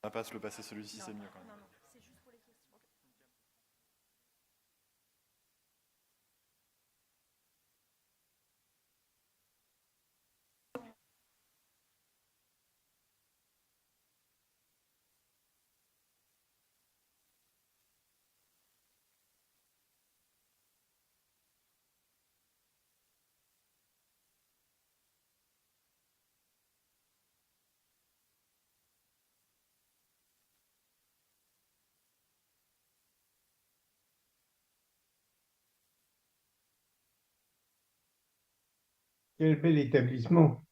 On va pas se le passer, celui-ci Non, c'est non, mieux quand même. non, non, c'est juste pour les questions. Quel bel établissement.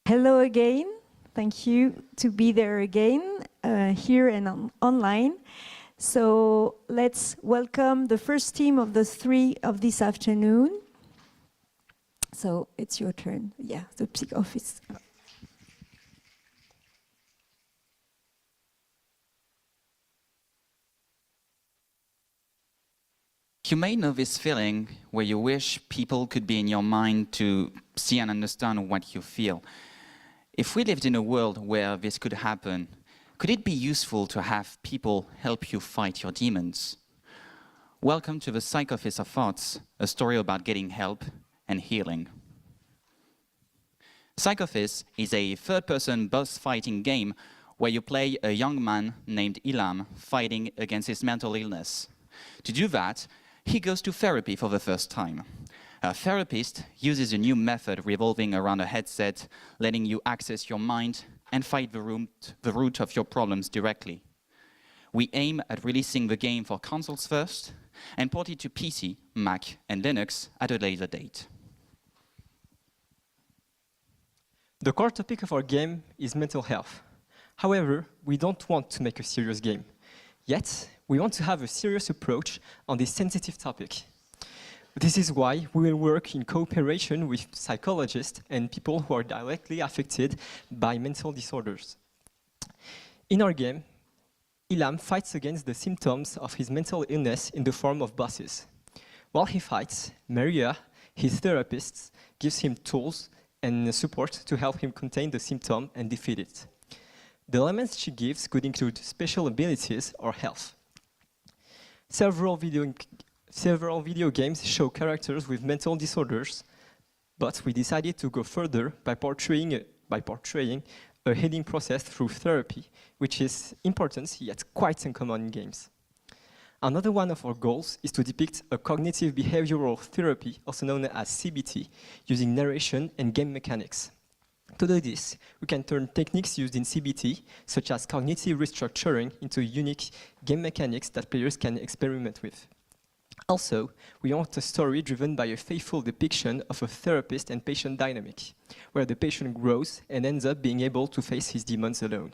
Hello again. Thank you to be there again, here and online. So let's welcome the first team of the three of this afternoon. So it's your turn. Yeah, the Psych-Office. You may know this feeling where you wish people could be in your mind to see and understand what you feel. If we lived in a world where this could happen, could it be useful to have people help you fight your demons? Welcome to the Psych-Office of Thoughts, a story about getting help and healing. Psych-Office is a third-person boss fighting game where you play a young man named Ilham fighting against his mental illness. To do that, he goes to therapy for the first time. A therapist uses a new method revolving around a headset, letting you access your mind and fight the root of your problems directly. We aim at releasing the game for consoles first and port it to PC, Mac and Linux at a later date. The core topic of our game is mental health. However, we don't want to make a serious game. Yet, we want to have a serious approach on this sensitive topic. This is why we will work in cooperation with psychologists and people who are directly affected by mental disorders. In our game, Ilham fights against the symptoms of his mental illness in the form of bosses. While he fights, Maria, his therapist, gives him tools and support to help him contain the symptom and defeat it. The elements she gives could include special abilities or health. Several video games show characters with mental disorders, but we decided to go further by portraying a healing process through therapy, which is important yet quite uncommon in games. Another one of our goals is to depict a cognitive behavioral therapy, also known as CBT, using narration and game mechanics. To do this, we can turn techniques used in CBT, such as cognitive restructuring, into unique game mechanics that players can experiment with. Also, we want a story driven by a faithful depiction of a therapist and patient dynamic, where the patient grows and ends up being able to face his demons alone.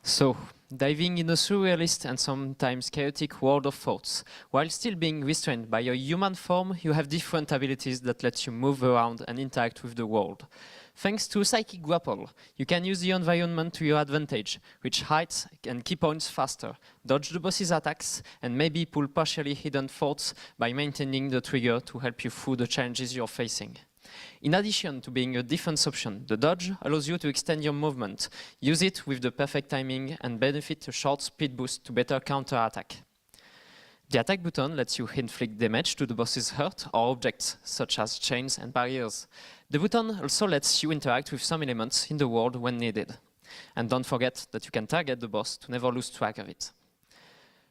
So, diving in a surrealist and sometimes chaotic world of thoughts, while still being restrained by your human form, you have different abilities that let you move around and interact with the world. Thanks to Psychic Grapple, you can use the environment to your advantage, reach heights and key points faster, dodge the boss's attacks, and maybe pull partially hidden thoughts by maintaining the trigger to help you through the challenges you're facing. In addition to being a defense option, the dodge allows you to extend your movement, use it with the perfect timing, and benefit a short speed boost to better counter-attack. The attack button lets you inflict damage to the boss's hurt or objects, such as chains and barriers. The button also lets you interact with some elements in the world when needed. And don't forget that you can target the boss to never lose track of it.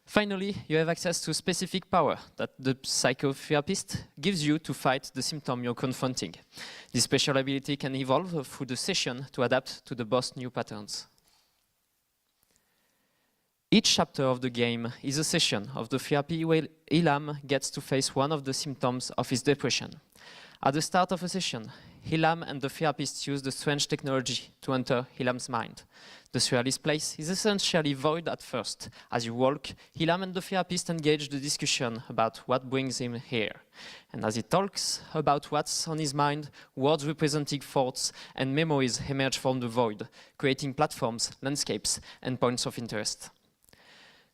Finally, you have access to specific power that the psychotherapist gives you to fight the symptom you're confronting. This special ability can evolve through the session to adapt to the boss's new patterns. Each chapter of the game is a session of the therapy where Ilham gets to face one of the symptoms of his depression. At the start of a session, Ilham and the therapist use the strange technology to enter Ilham's mind. The surrealist place is essentially void at first. As you walk, Ilham and the therapist engage the discussion about what brings him here. And as he talks about what's on his mind, words representing thoughts and memories emerge from the void, creating platforms, landscapes, and points of interest.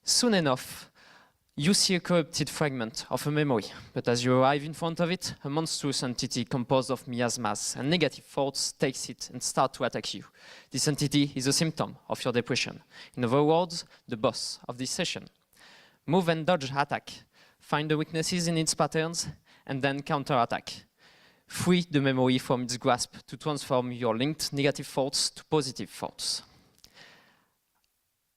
Soon enough, you see a corrupted fragment of a memory, but as you arrive in front of it, a monstrous entity composed of miasmas and negative thoughts takes it and starts to attack you. This entity is a symptom of your depression. In other words, the boss of this session. Move and dodge attack. Find the weaknesses in its patterns and then counter-attack. Free the memory from its grasp to transform your linked negative thoughts to positive thoughts.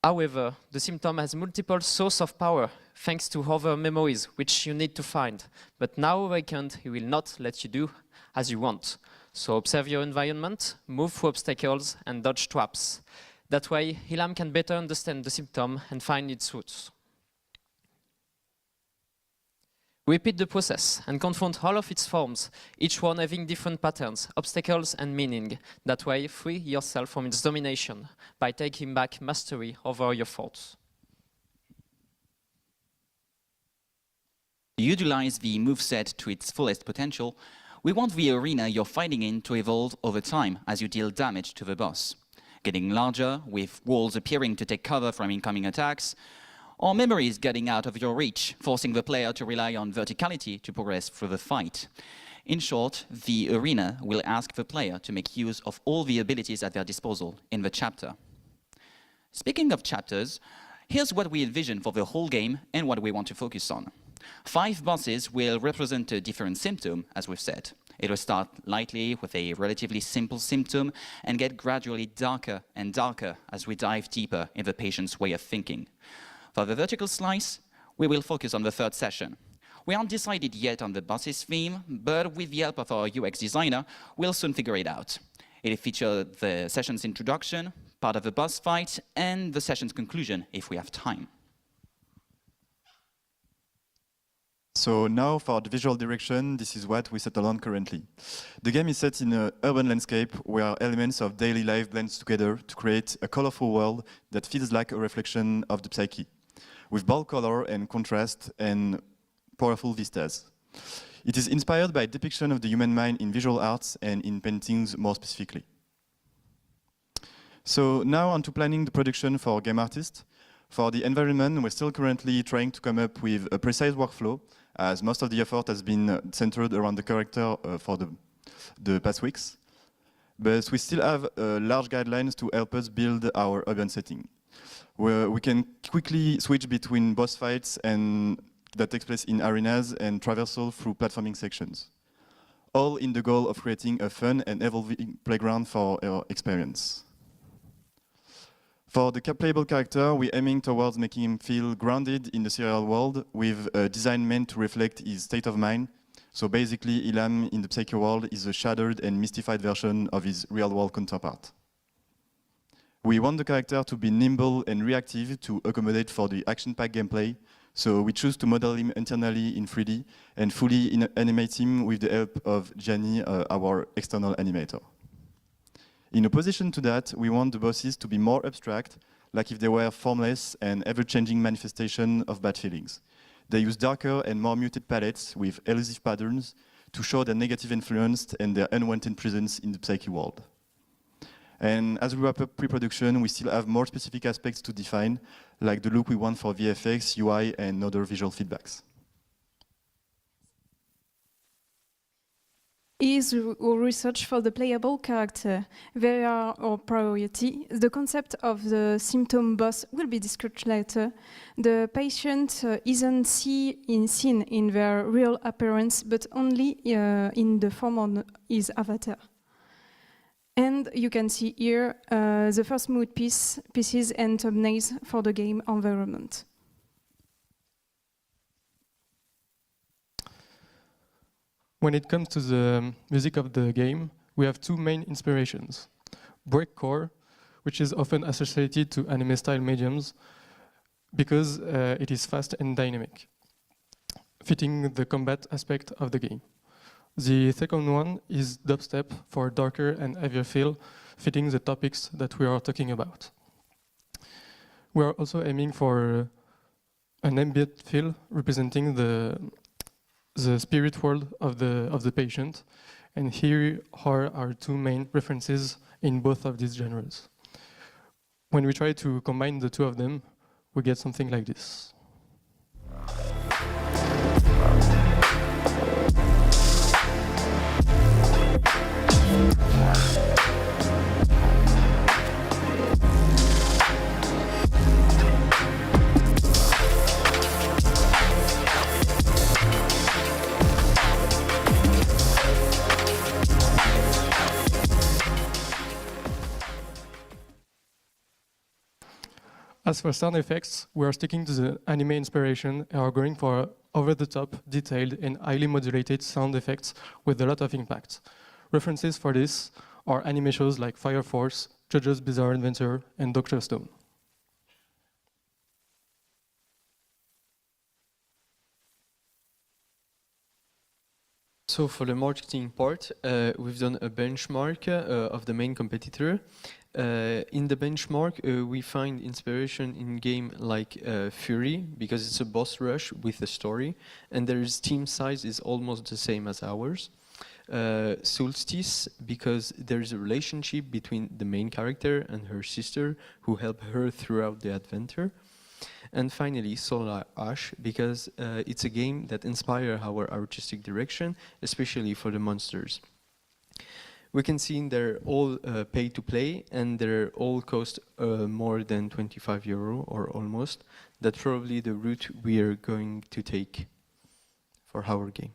However, the symptom has multiple sources of power thanks to other memories which you need to find. But now awakened, he will not let you do as you want. So observe your environment, move through obstacles and dodge traps. That way, Ilham can better understand the symptom and find its roots. Repeat the process and confront all of its forms, each one having different patterns, obstacles and meaning. That way, free yourself from its domination by taking back mastery over your thoughts. To utilize the moveset to its fullest potential, we want the arena you're fighting in to evolve over time as you deal damage to the boss, getting larger, with walls appearing to take cover from incoming attacks, or memories getting out of your reach, forcing the player to rely on verticality to progress through the fight. In short, the arena will ask the player to make use of all the abilities at their disposal in the chapter. Speaking of chapters, here's what we envision for the whole game and what we want to focus on. 5 bosses will represent a different symptom, as we've said. It will start lightly with a relatively simple symptom and get gradually darker and darker as we dive deeper in the patient's way of thinking. For the vertical slice, we will focus on the 3rd session. We aren't decided yet on the boss's theme, but with the help of our UX designer, we'll soon figure it out. It'll feature the session's introduction, part of the boss fight, and the session's conclusion if we have time. So now for the visual direction, this is what we settle on currently. The game is set in an urban landscape where elements of daily life blend together to create a colorful world that feels like a reflection of the psyche, with bold color and contrast and powerful vistas. It is inspired by depiction of the human mind in visual arts and in paintings more specifically. So now on to planning the production for game artists. For the environment, we're still currently trying to come up with a precise workflow, as most of the effort has been centered around the character for the past weeks. But we still have large guidelines to help us build our urban setting, where we can quickly switch between boss fights and that takes place in arenas and traversal through platforming sections, all in the goal of creating a fun and evolving playground for our experience. For the playable character, we're aiming towards making him feel grounded in the serial world with a design meant to reflect his state of mind. So basically, Ilham in the Psyche world is a shattered and mystified version of his real-world counterpart. We want the character to be nimble and reactive to accommodate for the action-packed gameplay, so we choose to model him internally in 3D and fully animate him with the help of Gianni, our external animator. In opposition to that, we want the bosses to be more abstract, like if they were formless and ever-changing manifestation of bad feelings. They use darker and more muted palettes with elusive patterns to show their negative influence and their unwanted presence in the psyche world. And as we wrap up pre-production, we still have more specific aspects to define, like the look we want for VFX, UI, and other visual feedbacks. Is our research for the playable character. They are our priority. The concept of the symptom boss will be discussed later. The patient isn't seen in their real appearance, but only in the form of his avatar. And you can see here the first mood pieces and thumbnails for the game environment. When it comes to the music of the game, we have 2 main inspirations. Breakcore, which is often associated to anime-style mediums because it is fast and dynamic, fitting the combat aspect of the game. The second one is dubstep for darker and heavier feel, fitting the topics that we are talking about. We are also aiming for an ambient feel representing the spirit world of the patient, and here are our 2 main references in both of these genres. When we try to combine the 2 of them, we get something like this. As for sound effects, we are sticking to the anime inspiration and are going for over-the-top, detailed and highly modulated sound effects with a lot of impact. References for this are anime shows like Fire Force, JoJo's Bizarre Adventure and Dr. Stone. So for the marketing part, we've done a benchmark of the main competitor. In the benchmark, we find inspiration in game like Fury, because it's a boss rush with a story, and their team size is almost the same as ours. Solstice, because there is a relationship between the main character and her sister who help her throughout the adventure. And finally, Solar Ash, because it's a game that inspires our artistic direction, especially for the monsters. We can see they're all pay to play, and they're all cost more than €25 or almost. That's probably the route we are going to take for our game.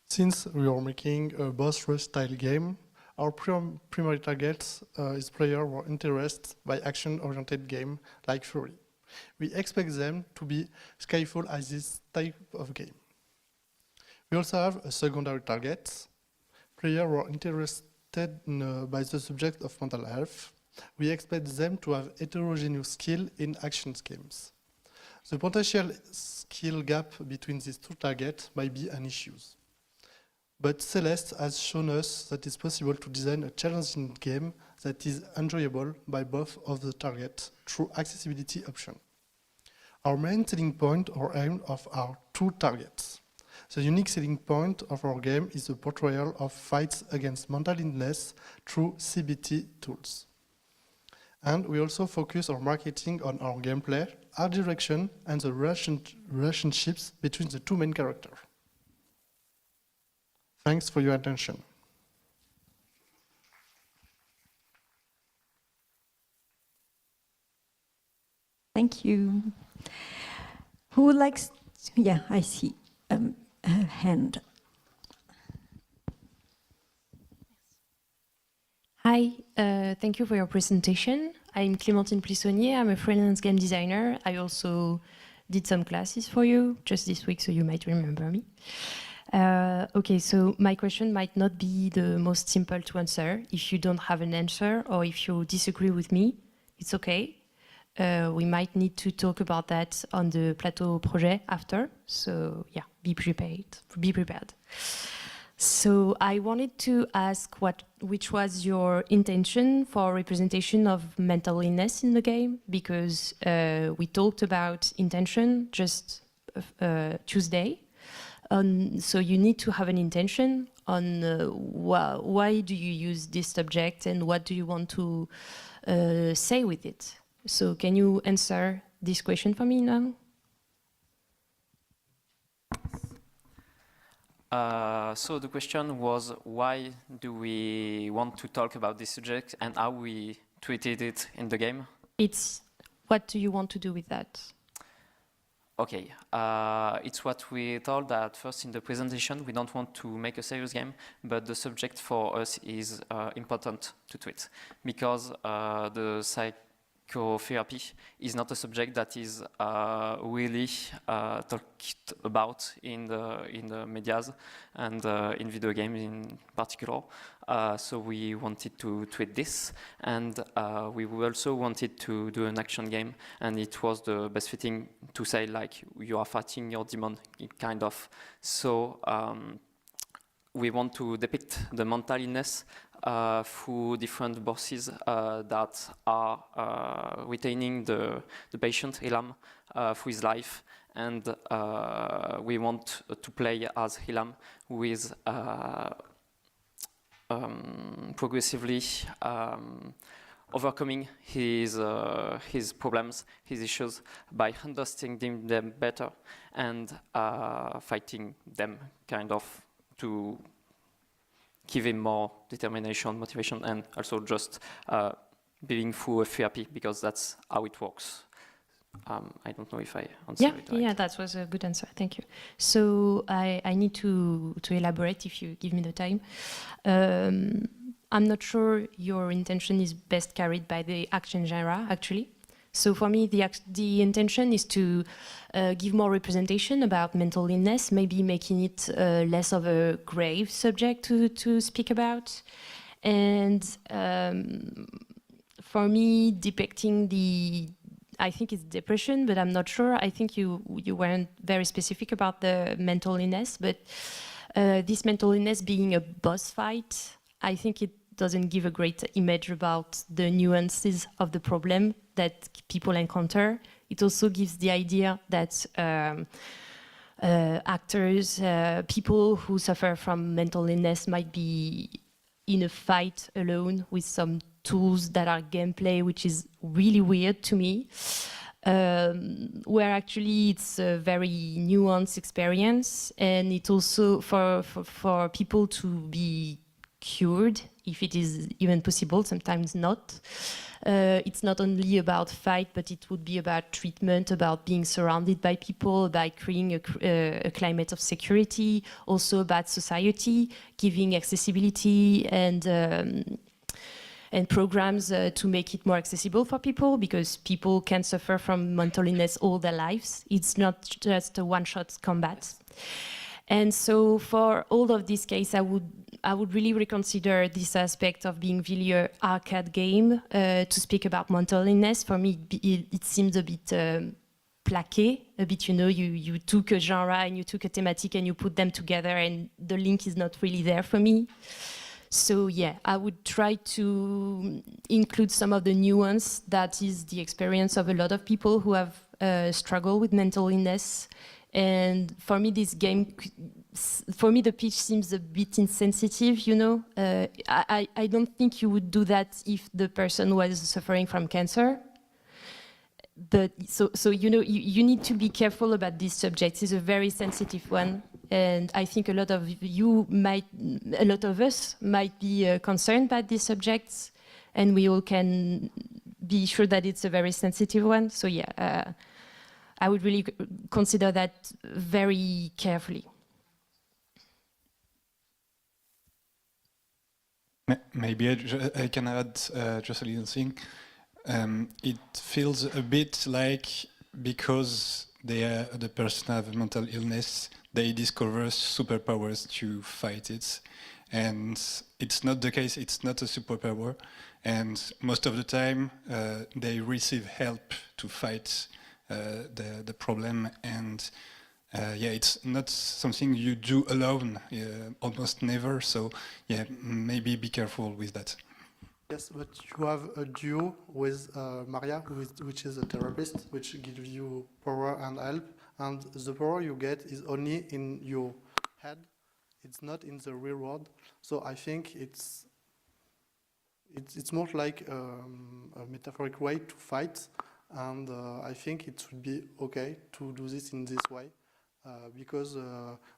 Since we are making a boss rush style game, our primary target is players who are interested by action-oriented game like Fury. We expect them to be skillful at this type of game. We also have a secondary target, players who are interested by the subject of mental health. We expect them to have heterogeneous skill in action games. The potential skill gap between these two targets might be an issue. But Celeste has shown us that it's possible to design a challenging game that is enjoyable by both of the targets through accessibility options. Our main selling point or aim of our two targets. The unique selling point of our game is the portrayal of fights against mental illness through CBT tools. And we also focus our marketing on our gameplay, art direction, and the relationships between the two main characters. Thanks for your attention. Thank you. Who would like? Yeah, I see a hand. Hi, thank you for your presentation. I'm Clémentine Plissonnier. I'm a freelance game designer. I also did some classes for you just this week, so you might remember me. Okay, so my question might not be the most simple to answer. If you don't have an answer or if you disagree with me, it's okay. We might need to talk about that on the plateau project after. So yeah, be prepared. So I wanted to ask which was your intention for representation of mental illness in the game, because we talked about intention just Tuesday. So you need to have an intention on why do you use this subject and what do you want to say with it. So can you answer this question for me now? So the question was, why do we want to talk about this subject and how we treated it in the game? It's what do you want to do with that? Okay, it's what we told at first in the presentation. We don't want to make a serious game, but the subject for us is important to treat, because the psychotherapy is not a subject that is really talked about in the medias and in video games in particular. So we wanted to treat this, and we also wanted to do an action game, and it was the best fitting to say, like, you are fighting your demon, kind of. So we want to depict the mental illness through different bosses that are retaining the patient, Ilham, through his life. And we want to play as Ilham, who is progressively overcoming his problems, his issues, by understanding them better and fighting them, kind of, to give him more determination, motivation, and also just being through a therapy, because that's how it works. I don't know if I answered it right. Yeah, that was a good answer. Thank you. So I need to elaborate if you give me the time. I'm not sure your intention is best carried by the action genre, actually. So for me, the intention is to give more representation about mental illness, maybe making it less of a grave subject to speak about. And for me, depicting the I think it's depression, but I'm not sure. I think you weren't very specific about the mental illness, but this mental illness being a boss fight, I think it doesn't give a great image about the nuances of the problem that people encounter. It also gives the idea that actors, people who suffer from mental illness might be in a fight alone with some tools that are gameplay, which is really weird to me. Where actually it's a very nuanced experience, and it also for people to be cured, if it is even possible, sometimes not. It's not only about fight, but it would be about treatment, about being surrounded by people, by creating a climate of security, also about society, giving accessibility and programs to make it more accessible for people, because people can suffer from mental illness all their lives. It's not just a one-shot combat. And so for all of this case, I would really reconsider this aspect of being really an arcade game to speak about mental illness. For me, it seems a bit plaqué, a bit, you took a genre and you took a thematic and you put them together, and the link is not really there for me. So yeah, I would try to include some of the nuance that is the experience of a lot of people who have struggled with mental illness. And for me, this game, for me, the pitch seems a bit insensitive, I don't think you would do that if the person was suffering from cancer. But so you need to be careful about this subject. It's a very sensitive one. And I think a lot of us might be concerned about these subjects, and we all can be sure that it's a very sensitive one. So yeah, I would really consider that very carefully. Maybe I can add just a little thing. It feels a bit like because the person have a mental illness, they discover superpowers to fight it. And it's not the case, it's not a superpower. And most of the time, they receive help to fight the problem. And yeah, it's not something you do alone, almost never. So yeah, maybe be careful with that. Yes, but you have a duo with Maria, which is a therapist, which gives you power and help. And the power you get is only in your head. It's not in the real world. So I think it's more like a metaphoric way to fight. And I think it would be okay to do this in this way. Because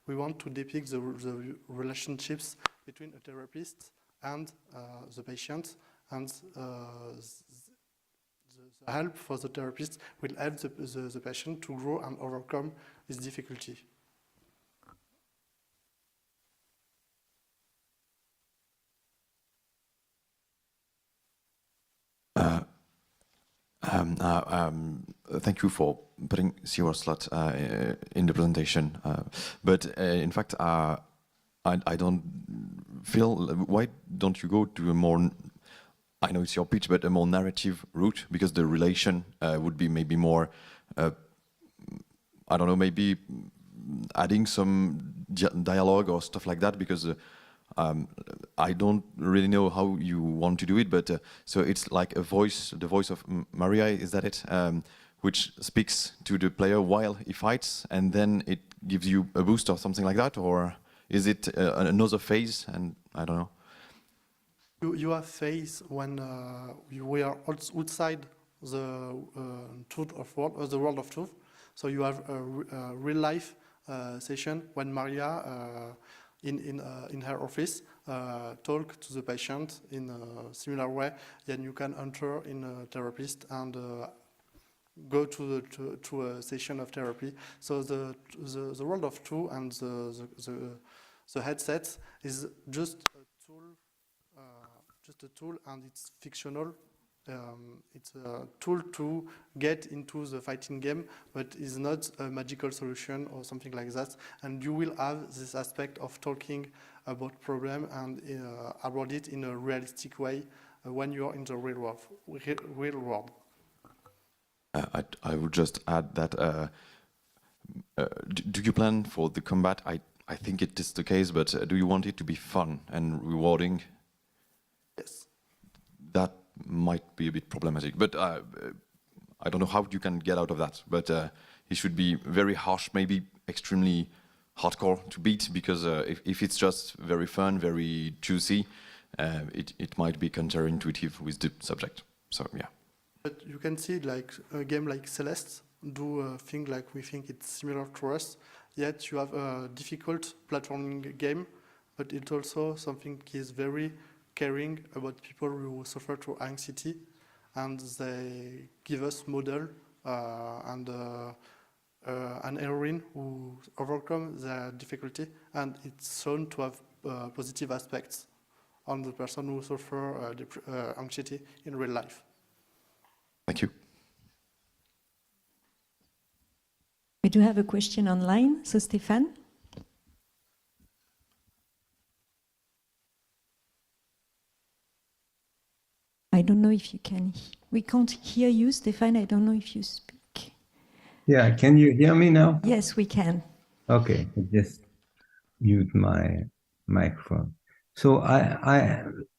we want to depict the relationships between a therapist and the patient, and the help for the therapist will help the patient to grow and overcome this difficulty. Thank you for putting zero slot in the presentation, but in fact, I don't feel. Why don't you go to a more? I know it's your pitch, but a more narrative route, because the relation would be maybe more. I don't know, maybe adding some dialogue or stuff like that, because I don't really know how you want to do it, but so it's like a voice, the voice of Maria, is that it? Which speaks to the player while he fights, and then it gives you a boost or something like that, or is it another phase? And I don't know. You have phase when we are outside the truth of world, or the world of truth. So you have a real life session when Maria, in her office, talk to the patient in a similar way. Then you can enter in a therapist and go to a session of therapy. So the world of truth and the headset is just a tool, and it's fictional. It's a tool to get into the fighting game, but it's not a magical solution or something like that. And you will have this aspect of talking about problem and about it in a realistic way when you are in the real world. I would just add that do you plan for the combat? I think it is the case, but do you want it to be fun and rewarding? Yes. That might be a bit problematic, but I don't know how you can get out of that. But it should be very harsh, maybe extremely hardcore to beat, because if it's just very fun, very juicy, it might be counterintuitive with the subject. So yeah. But you can see like a game like Celeste do a thing like we think it's similar to us, yet you have a difficult platforming game, but it's also something is very caring about people who suffer through anxiety, and they give us model and an heroine who overcome their difficulty, and it's shown to have positive aspects on the person who suffer anxiety in real life. Thank you. We do have a question online, so Stéphane. I don't know if you can. We can't hear you, Stéphane. I don't know if you speak. Yeah, can you hear me now? Yes, we can. Okay, just mute my microphone. So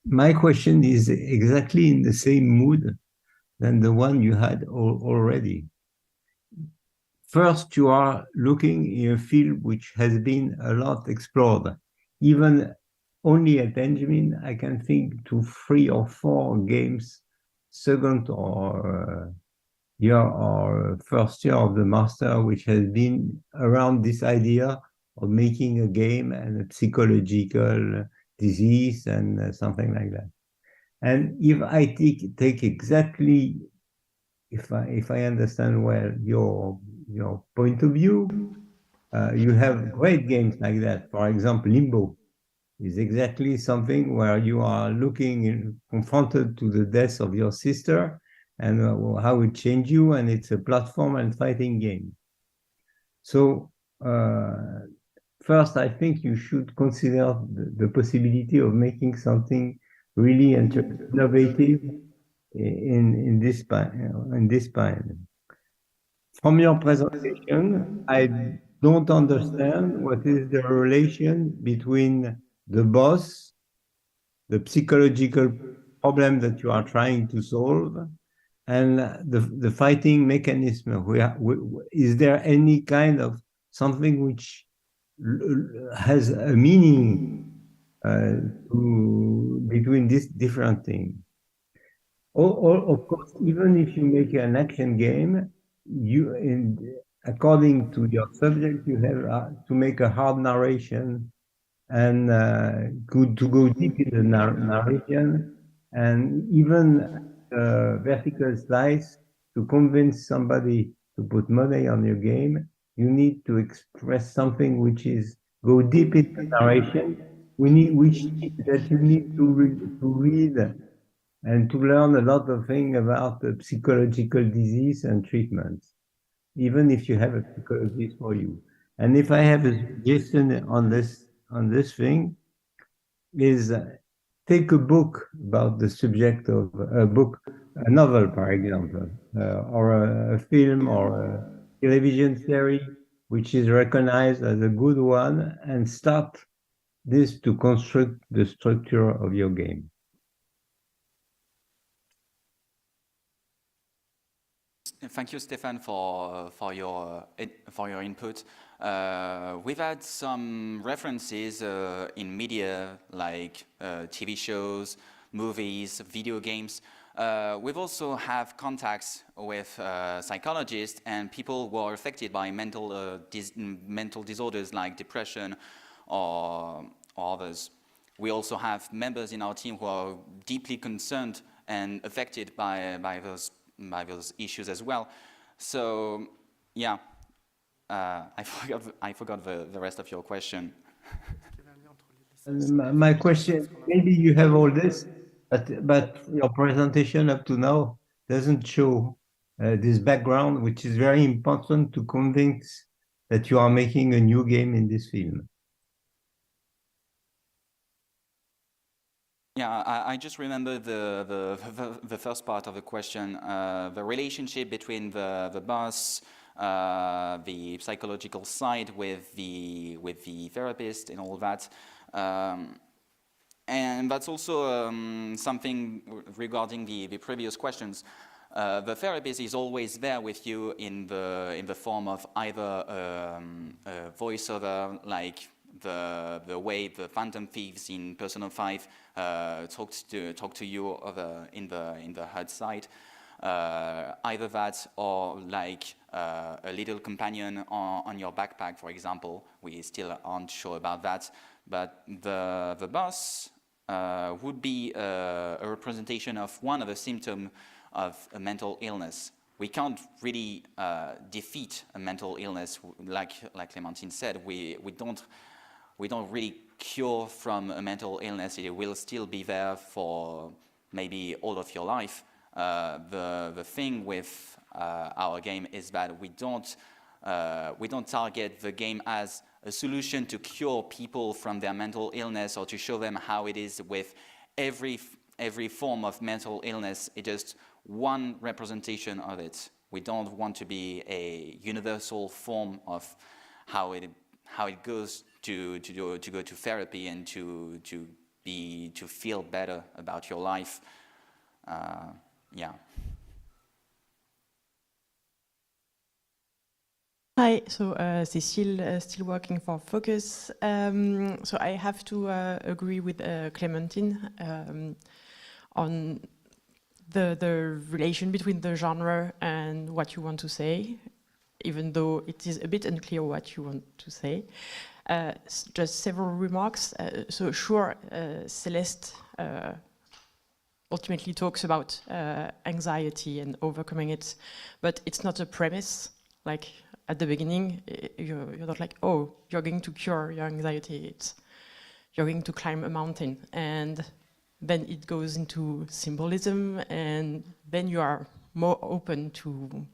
my question is exactly in the same mood than the one you had already. First, you are looking in a field which has been a lot explored. Even only at Enjmin, I can think to 3 or 4 games, second or year or first year of the master, which has been around this idea of making a game and a psychological disease and something like that. And if I take exactly, if I understand well your point of view, you have great games like that. For example, Limbo is exactly something where you are confronted to the death of your sister and how it changed you, and it's a platform and fighting game. So first, I think you should consider the possibility of making something really innovative in this spine. From your presentation, I don't understand what is the relation between the boss, the psychological problem that you are trying to solve, and the fighting mechanism. Is there any kind of something which has a meaning between these different things? Of course, even if you make an action game, according to your subject, you have to make a hard narration and to go deep in the narration, and even vertical slice to convince somebody to put money on your game. You need to express something which is go deep in the narration. That you need to read and to learn a lot of things about the psychological disease and treatments, even if you have a psychologist for you. And if I have a suggestion on this thing, is take a book about the subject of a novel, for example, or a film or a television series, which is recognized as a good one, and start this to construct the structure of your game. Thank you, Stéphane, for your input. We've had some references in media, like TV shows, movies, video games. We've also have contacts with psychologists and people who are affected by mental disorders like depression or others. We also have members in our team who are deeply concerned and affected by those issues as well. So, yeah, I forgot the rest of your question. My question, maybe you have all this, but your presentation up to now doesn't show this background, which is very important to convince that you are making a new game in this field. Yeah, I just remember the first part of the question, the relationship between the boss, the psychological side with the therapist and all that. And that's also something regarding the previous questions. The therapist is always there with you in the form of either a voiceover, like the way the Phantom Thieves in Persona 5 talk to you in the HUD side. Either that or like a little companion on your backpack, for example. We still aren't sure about that. But the boss would be a representation of one of the symptoms of a mental illness. We can't really defeat a mental illness, like Clémentine said. We don't really cure from a mental illness. It will still be there for maybe all of your life. The thing with our game is that we don't target the game as a solution to cure people from their mental illness or to show them how it is with every form of mental illness. It's just one representation of it. We don't want to be a universal form of how it goes to go to therapy and to feel better about your life. Yeah. Hi, so Cécile, still working for Focus. So I have to agree with Clémentine on the relation between the genre and what you want to say, even though it is a bit unclear what you want to say. Just several remarks. So sure, Celeste ultimately talks about anxiety and overcoming it, but it's not a premise. Like at the beginning, you're not like, oh, you're going to cure your anxiety. You're going to climb a mountain, and then it goes into symbolism, and then you are more open to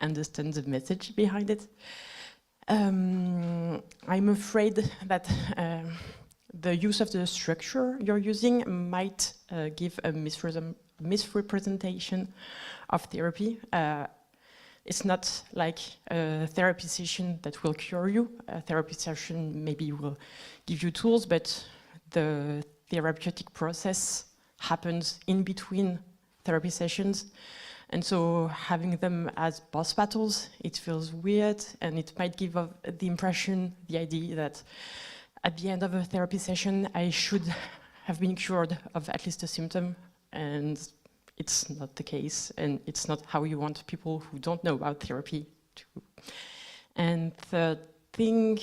understand the message behind it. I'm afraid that the use of the structure you're using might give a misrepresentation of therapy. It's not like a therapy session that will cure you. A therapy session maybe will give you tools, but the therapeutic process happens in between therapy sessions. And so having them as boss battles, it feels weird, and it might give the impression, the idea that at the end of a therapy session, I should have been cured of at least a symptom, and it's not the case, and it's not how you want people who don't know about therapy to. And third thing,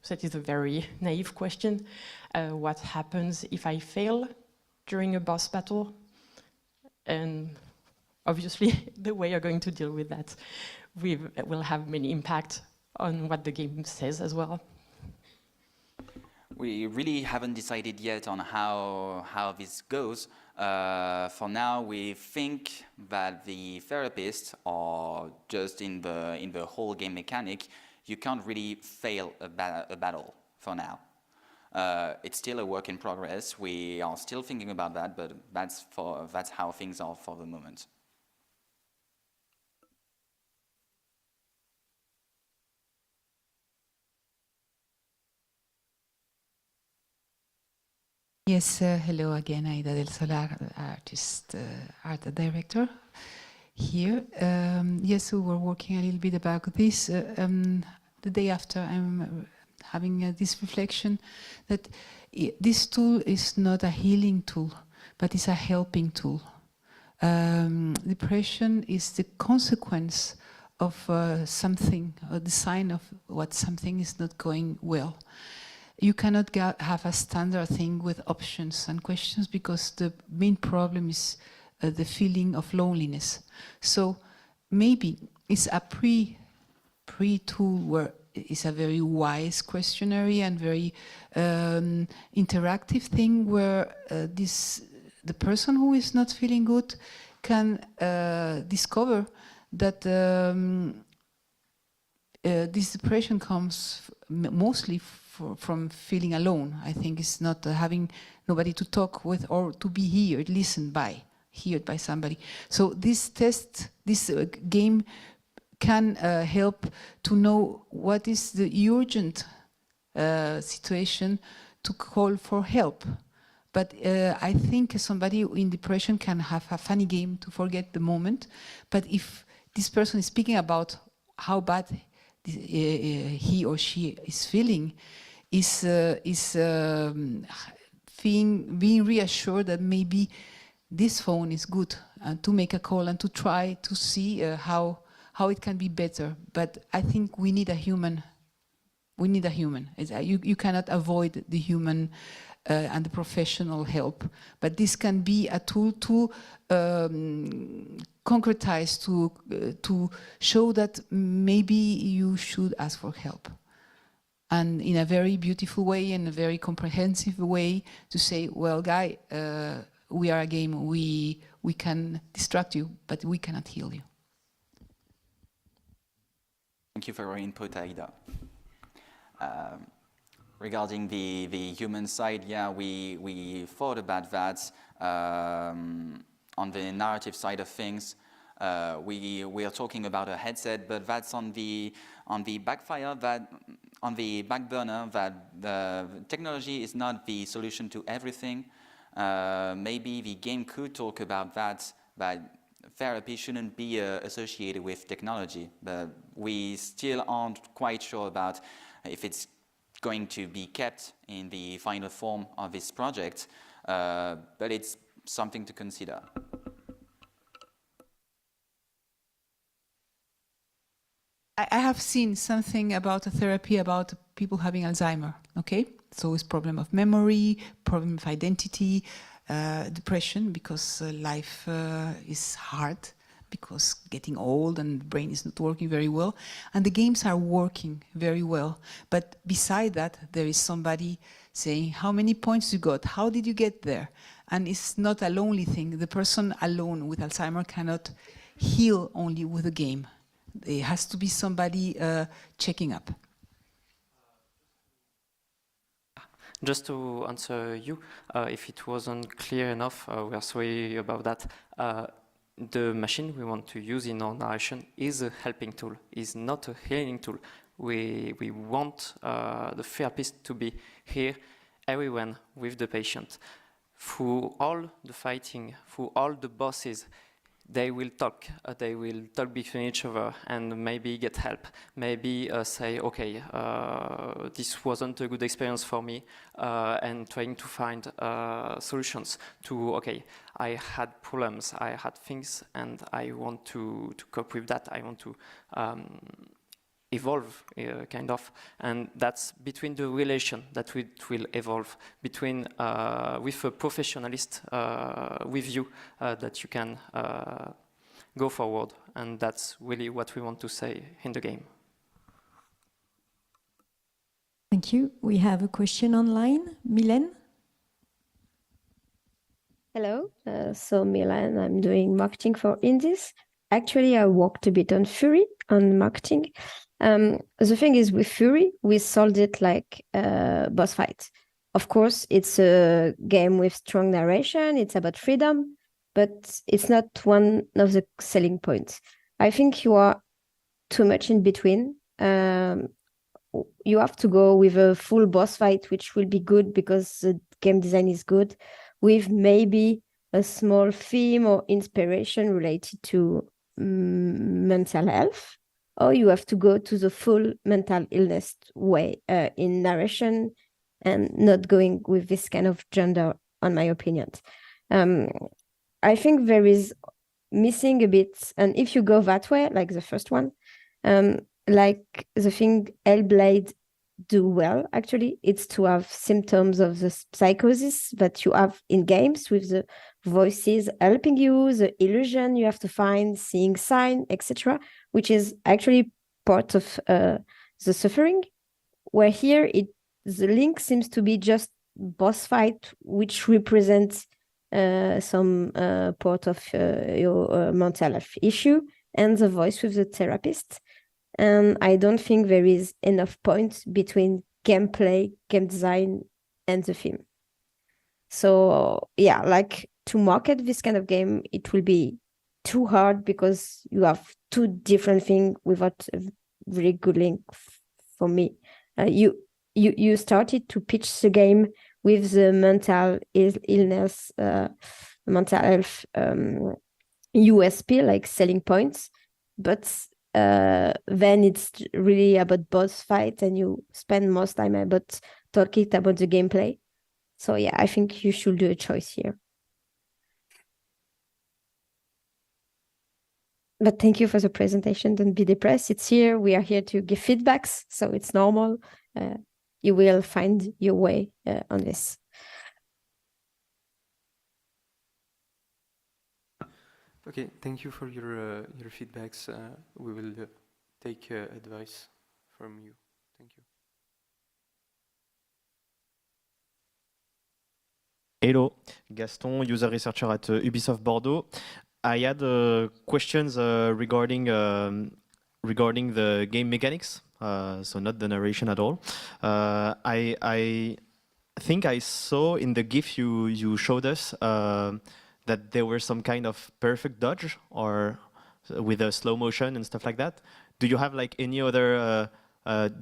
that is a very naive question, what happens if I fail during a boss battle? And obviously, the way you're going to deal with that will have many impact on what the game says as well. We really haven't decided yet on how this goes. For now, we think that the therapists are just in the whole game mechanic. You can't really fail a battle for now. It's still a work in progress. We are still thinking about that, but that's how things are for the moment. Yes, hello again, Aida del Solar, artist, art director here. Yes, we were working a little bit about this. The day after, I'm having this reflection that this tool is not a healing tool, but it's a helping tool. Depression is the consequence of something, or the sign of what something is not going well. You cannot have a standard thing with options and questions, because the main problem is the feeling of loneliness. So maybe it's a pre-tool where it's a very wise questionnaire and very interactive thing where the person who is not feeling good can discover that this depression comes mostly from feeling alone. I think it's not having nobody to talk with or to be heard by somebody. So this game can help to know what is the urgent situation to call for help. But I think somebody in depression can have a funny game to forget the moment. But if this person is speaking about how bad he or she is feeling, being reassured that maybe this phone is good, and to make a call and to try to see how it can be better. But I think we need a human. We need a human. You cannot avoid the human and the professional help. But this can be a tool to concretize, to show that maybe you should ask for help. And in a very beautiful way, in a very comprehensive way, to say, well, guy, we are a game, we can distract you, but we cannot heal you. Thank you for your input, Aida. Regarding the human side, yeah, we thought about that. On the narrative side of things, we are talking about a headset, but that's on the backfire, that on the back burner, that the technology is not the solution to everything. Maybe the game could talk about that, but therapy shouldn't be associated with technology. But we still aren't quite sure about if it's going to be kept in the final form of this project, but it's something to consider. I have seen something about a therapy about people having Alzheimer, okay? So it's problem of memory, problem of identity, depression, because life is hard, because getting old and the brain is not working very well. And the games are working very well. But beside that, there is somebody saying, how many points you got? How did you get there? And it's not a lonely thing. The person alone with Alzheimer cannot heal only with a game. There has to be somebody checking up. Just to answer you, if it wasn't clear enough, we are sorry about that. The machine we want to use in our narration is a helping tool, is not a healing tool. We want the therapist to be here, everyone with the patient. Through all the fighting, through all the bosses, they will talk between each other and maybe get help. Maybe say, okay, this wasn't a good experience for me, and trying to find solutions to, okay, I had problems, I had things, and I want to cope with that. I want to evolve, kind of, and that's between the relation that it will evolve between with a professionalist with you, that you can go forward, and that's really what we want to say in the game. Thank you. We have a question online. Mylène? Hello, so Milan, I'm doing marketing for Indies. Actually, I worked a bit on Fury, on marketing. The thing is, with Fury, we sold it like a boss fight. Of course, it's a game with strong narration, it's about freedom, but it's not one of the selling points. I think you are too much in between. You have to go with a full boss fight, which will be good because the game design is good, with maybe a small theme or inspiration related to mental health, or you have to go to the full mental illness way in narration and not going with this kind of gender, on my opinion. I think there is missing a bit, and if you go that way, like the first one, like the thing Hellblade do well, actually, it's to have symptoms of the psychosis that you have in games with the voices helping you, the illusion you have to find, seeing sign, etc., which is actually part of the suffering, where here the link seems to be just boss fight, which represents some part of your mental health issue, and the voice with the therapist. And I don't think there is enough points between gameplay, game design, and the theme. So yeah, like to market this kind of game, it will be too hard because you have two different things without a really good link for me. You started to pitch the game with the mental illness, mental health USP, like selling points, but then it's really about boss fight, and you spend most time about talking about the gameplay. So yeah, I think you should do a choice here. But thank you for the presentation. Don't be depressed. It's here. We are here to give feedbacks, so it's normal. You will find your way on this. Okay, thank you for your feedbacks. We will take advice from you. Thank you. Hello, Gaston, user researcher at Ubisoft Bordeaux. I had questions regarding the game mechanics, so not the narration at all. I think I saw in the GIF you showed us that there were some kind of perfect dodge or with a slow motion and stuff like that. Do you have like any other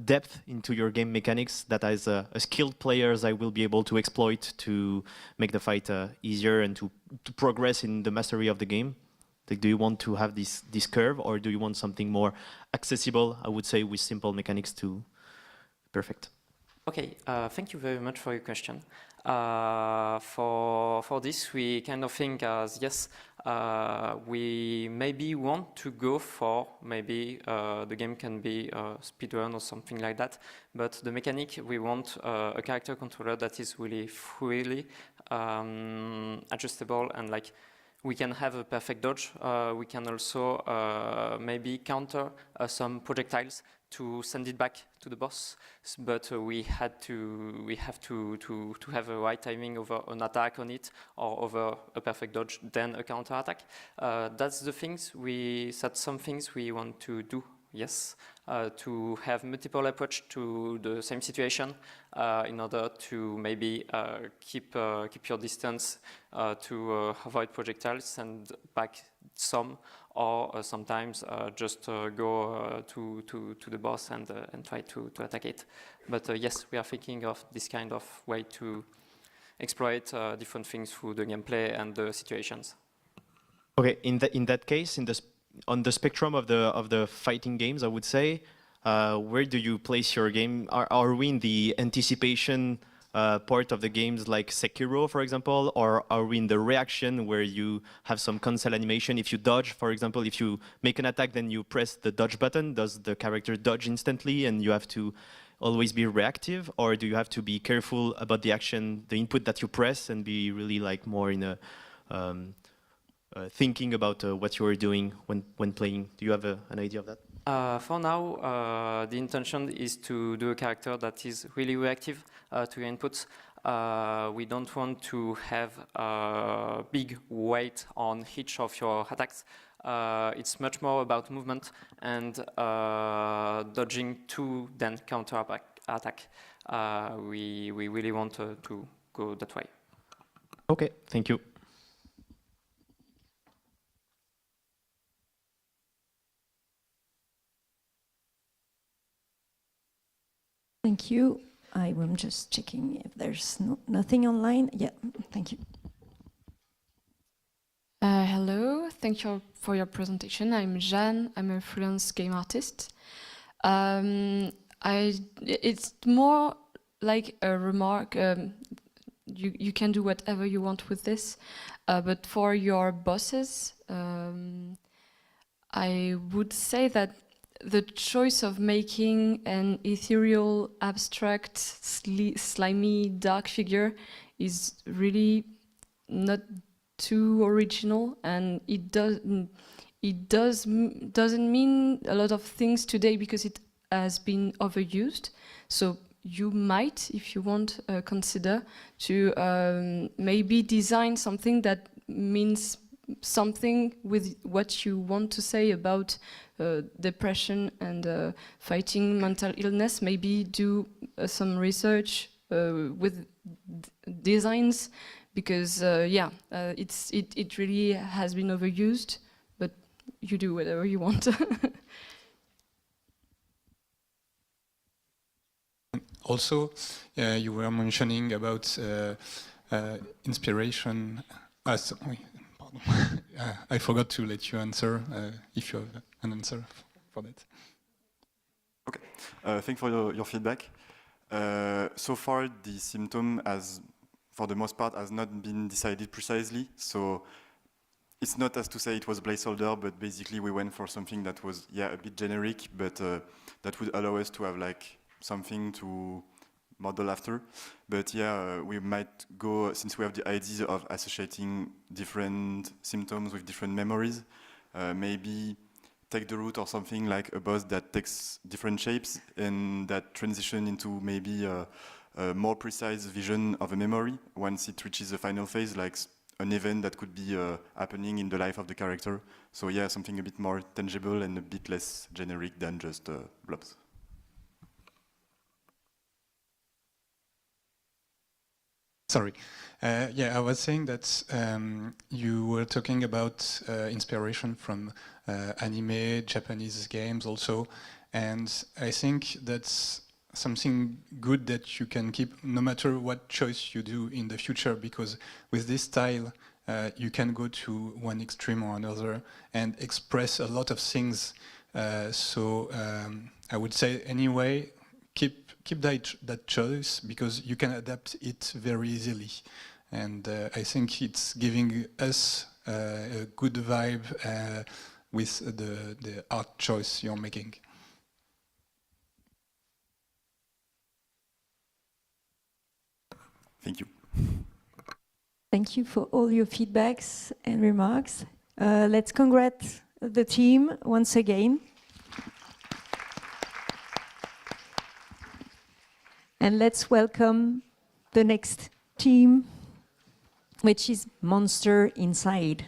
depth into your game mechanics that as a skilled players I will be able to exploit to make the fight easier and to progress in the mastery of the game? Like, do you want to have this curve, or do you want something more accessible, I would say, with simple mechanics to perfect? Okay, thank you very much for your question. For this, we kind of think as, yes, we maybe want to go for, maybe the game can be speedrun or something like that, but the mechanic, we want a character controller that is really freely adjustable, and like we can have a perfect dodge. We can also maybe counter some projectiles to send it back to the boss, but we have to have a right timing over an attack on it or over a perfect dodge, then a counter attack. That's the things some things we want to do. Yes, to have multiple approach to the same situation in order to maybe keep your distance to avoid projectiles and back some, or sometimes just go to the boss and try to attack it. But yes, we are thinking of this kind of way to exploit different things through the gameplay and the situations. Okay, in that case, on the spectrum of the fighting games, I would say, where do you place your game? Are we in the anticipation part of the games like Sekiro, for example, or are we in the reaction where you have some cancel animation? If you dodge, for example, if you make an attack, then you press the dodge button, does the character dodge instantly and you have to always be reactive, or do you have to be careful about the action, the input that you press, and be really like more in a thinking about what you are doing when playing? Do you have an idea of that? For now, the intention is to do a character that is really reactive to your inputs. We don't want to have a big weight on each of your attacks. It's much more about movement and dodging to then counter attack. We really want to go that way. Okay, thank you. Thank you. I'm just checking if there's nothing online. Yeah, thank you. Hello, thank you for your presentation. I'm Jeanne, I'm a freelance game artist. It's more like a remark. You can do whatever you want with this, but for your bosses, I would say that the choice of making an ethereal, abstract, slimy, dark figure is really not too original, and it doesn't mean a lot of things today because it has been overused. So you might, if you want, consider to maybe design something that means something with what you want to say about depression and fighting mental illness, maybe do some research with designs, because it really has been overused, but you do whatever you want. Also, you were mentioning about inspiration. Sorry, pardon. I forgot to let you answer if you have an answer for that. Okay, thanks for your feedback. So far, the symptom has, for the most part, has not been decided precisely. So it's not as to say it was placeholder, but basically we went for something that was, a bit generic, but that would allow us to have like something to model after. But we might go, since we have the idea of associating different symptoms with different memories, maybe take the route or something like a boss that takes different shapes and that transition into maybe a more precise vision of a memory once it reaches the final phase, like an event that could be happening in the life of the character. So something a bit more tangible and a bit less generic than just blobs. Sorry. I was saying that you were talking about inspiration from anime, Japanese games also, and I think that's something good that you can keep no matter what choice you do in the future, because with this style you can go to one extreme or another and express a lot of things. So I would say anyway, keep that choice, because you can adapt it very easily. And I think it's giving us a good vibe with the art choice you're making. Thank you. Thank you for all your feedbacks and remarks. Let's congratulate the team once again. And let's welcome the next team, which is Monster Inside.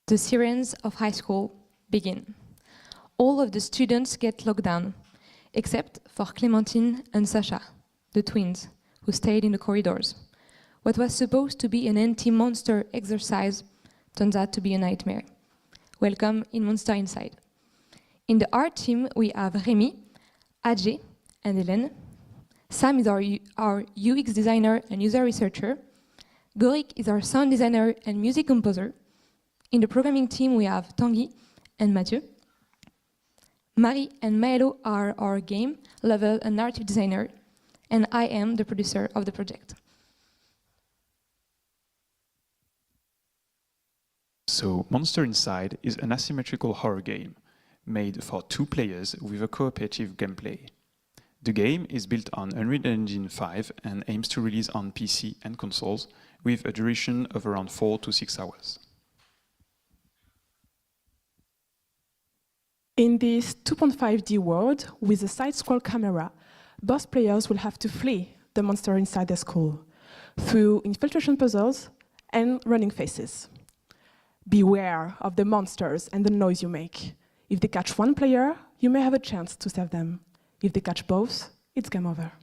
The sirens of high school begin. All of the students get locked down, except for Clémentine and Sacha, the twins, who stayed in the corridors. What was supposed to be an anti-monster exercise turns out to be a nightmare. Welcome in Monster Inside. In the art team, we have Rémi, Adjé, and Hélène. Sam is our UX designer and user researcher. Gorik is our sound designer and music composer. In the programming team, we have Tanguy and Mathieu. Marie and Maëlo are our game, level, and narrative designer, and I am the producer of the project. So, Monster Inside is an asymmetrical horror game made for 2 players with a cooperative gameplay. The game is built on Unreal Engine 5 and aims to release on PC and consoles with a duration of around 4 to 6 hours. In this 2.5D world, with a side-scroll camera, both players will have to flee the monster inside their school through infiltration puzzles and running faces. Beware of the monsters and the noise you make. If they catch one player, you may have a chance to save them. If they catch both, it's game over.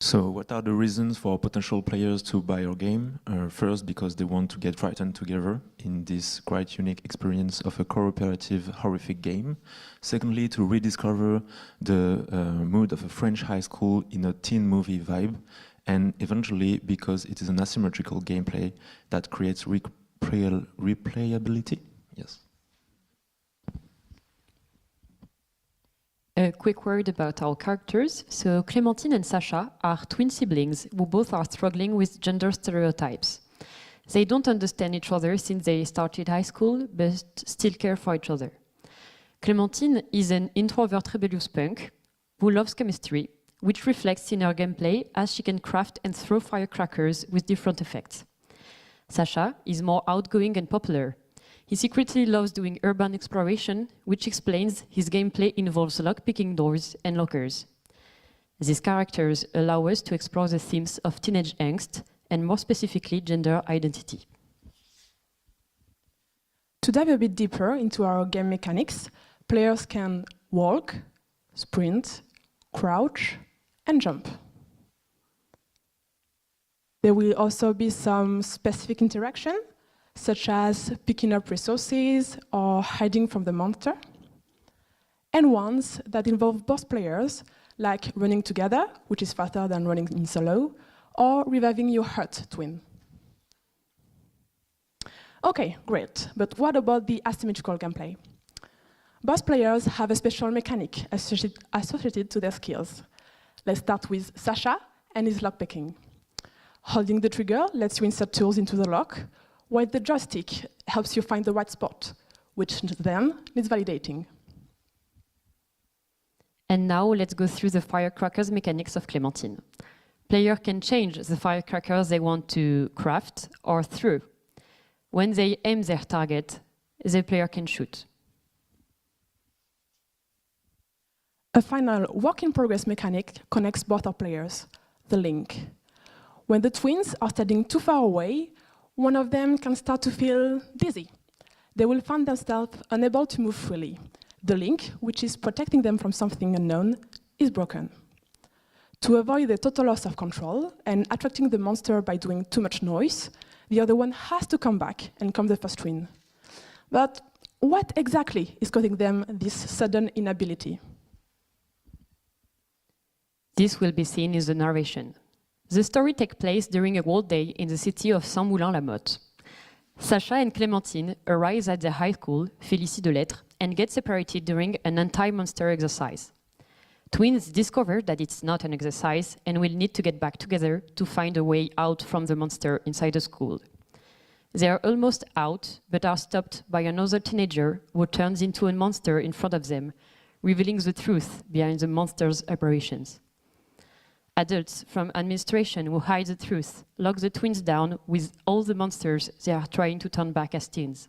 So what are the reasons for potential players to buy your game? First, because they want to get frightened together in this quite unique experience of a cooperative horrific game. Secondly, to rediscover the mood of a French high school in a teen movie vibe. And eventually, because it is an asymmetrical gameplay that creates replayability. Yes. A quick word about our characters. So Clémentine and Sacha are twin siblings who both are struggling with gender stereotypes. They don't understand each other since they started high school, but still care for each other. Clémentine is an introvert rebellious punk who loves chemistry, which reflects in her gameplay as she can craft and throw firecrackers with different effects. Sacha is more outgoing and popular. He secretly loves doing urban exploration, which explains his gameplay involves lock-picking doors and lockers. These characters allow us to explore the themes of teenage angst and more specifically gender identity. To dive a bit deeper into our game mechanics, players can walk, sprint, crouch, and jump. There will also be some specific interaction, such as picking up resources or hiding from the monster, and ones that involve both players, like running together, which is faster than running in solo, or reviving your hurt twin. Okay, great, but what about the asymmetrical gameplay? Both players have a special mechanic associated to their skills. Let's start with Sacha and his lockpicking. Holding the trigger lets you insert tools into the lock, while the joystick helps you find the right spot, which then needs validating. And now let's go through the firecrackers mechanics of Clémentine. Player can change the firecrackers they want to craft or throw. When they aim their target, the player can shoot. A final work-in-progress mechanic connects both our players, the link. When the twins are standing too far away, one of them can start to feel dizzy. They will find themselves unable to move freely. The link, which is protecting them from something unknown, is broken. To avoid the total loss of control and attracting the monster by doing too much noise, the other one has to come back and calm the first twin. But what exactly is causing them this sudden inability? This will be seen in the narration. The story takes place during a cold day in the city of Saint-Moulin-la-Motte. Sacha and Clémentine arrive at the high school, Félicie de Lettres, and get separated during an anti-monster exercise. Twins discover that it's not an exercise and will need to get back together to find a way out from the monster inside the school. They are almost out, but are stopped by another teenager who turns into a monster in front of them, revealing the truth behind the monster's operations. Adults from administration who hide the truth lock the twins down with all the monsters they are trying to turn back as teens.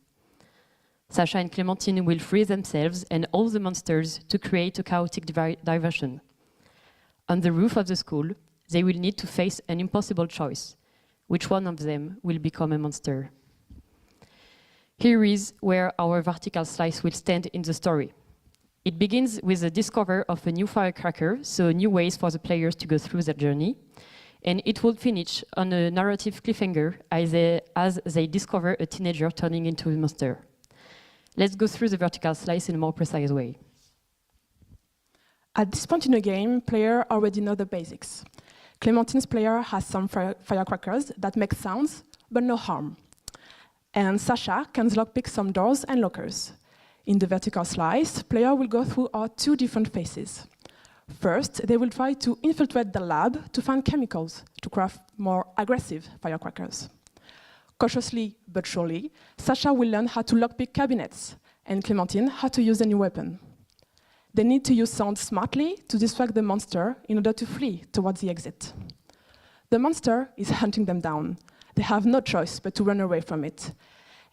Sacha and Clémentine will free themselves and all the monsters to create a chaotic diversion. On the roof of the school, they will need to face an impossible choice. Which one of them will become a monster? Here is where our vertical slice will stand in the story. It begins with the discovery of a new firecracker, so new ways for the players to go through their journey. And it will finish on a narrative cliffhanger as they discover a teenager turning into a monster. Let's go through the vertical slice in a more precise way. At this point in the game, players already know the basics. Clémentine's player has some firecrackers that make sounds, but no harm. And Sacha can lockpick some doors and lockers. In the vertical slice, player will go through our two different phases. First, they will try to infiltrate the lab to find chemicals to craft more aggressive firecrackers. Cautiously but surely, Sacha will learn how to lockpick cabinets, and Clémentine how to use a new weapon. They need to use sound smartly to distract the monster in order to flee towards the exit. The monster is hunting them down. They have no choice but to run away from it.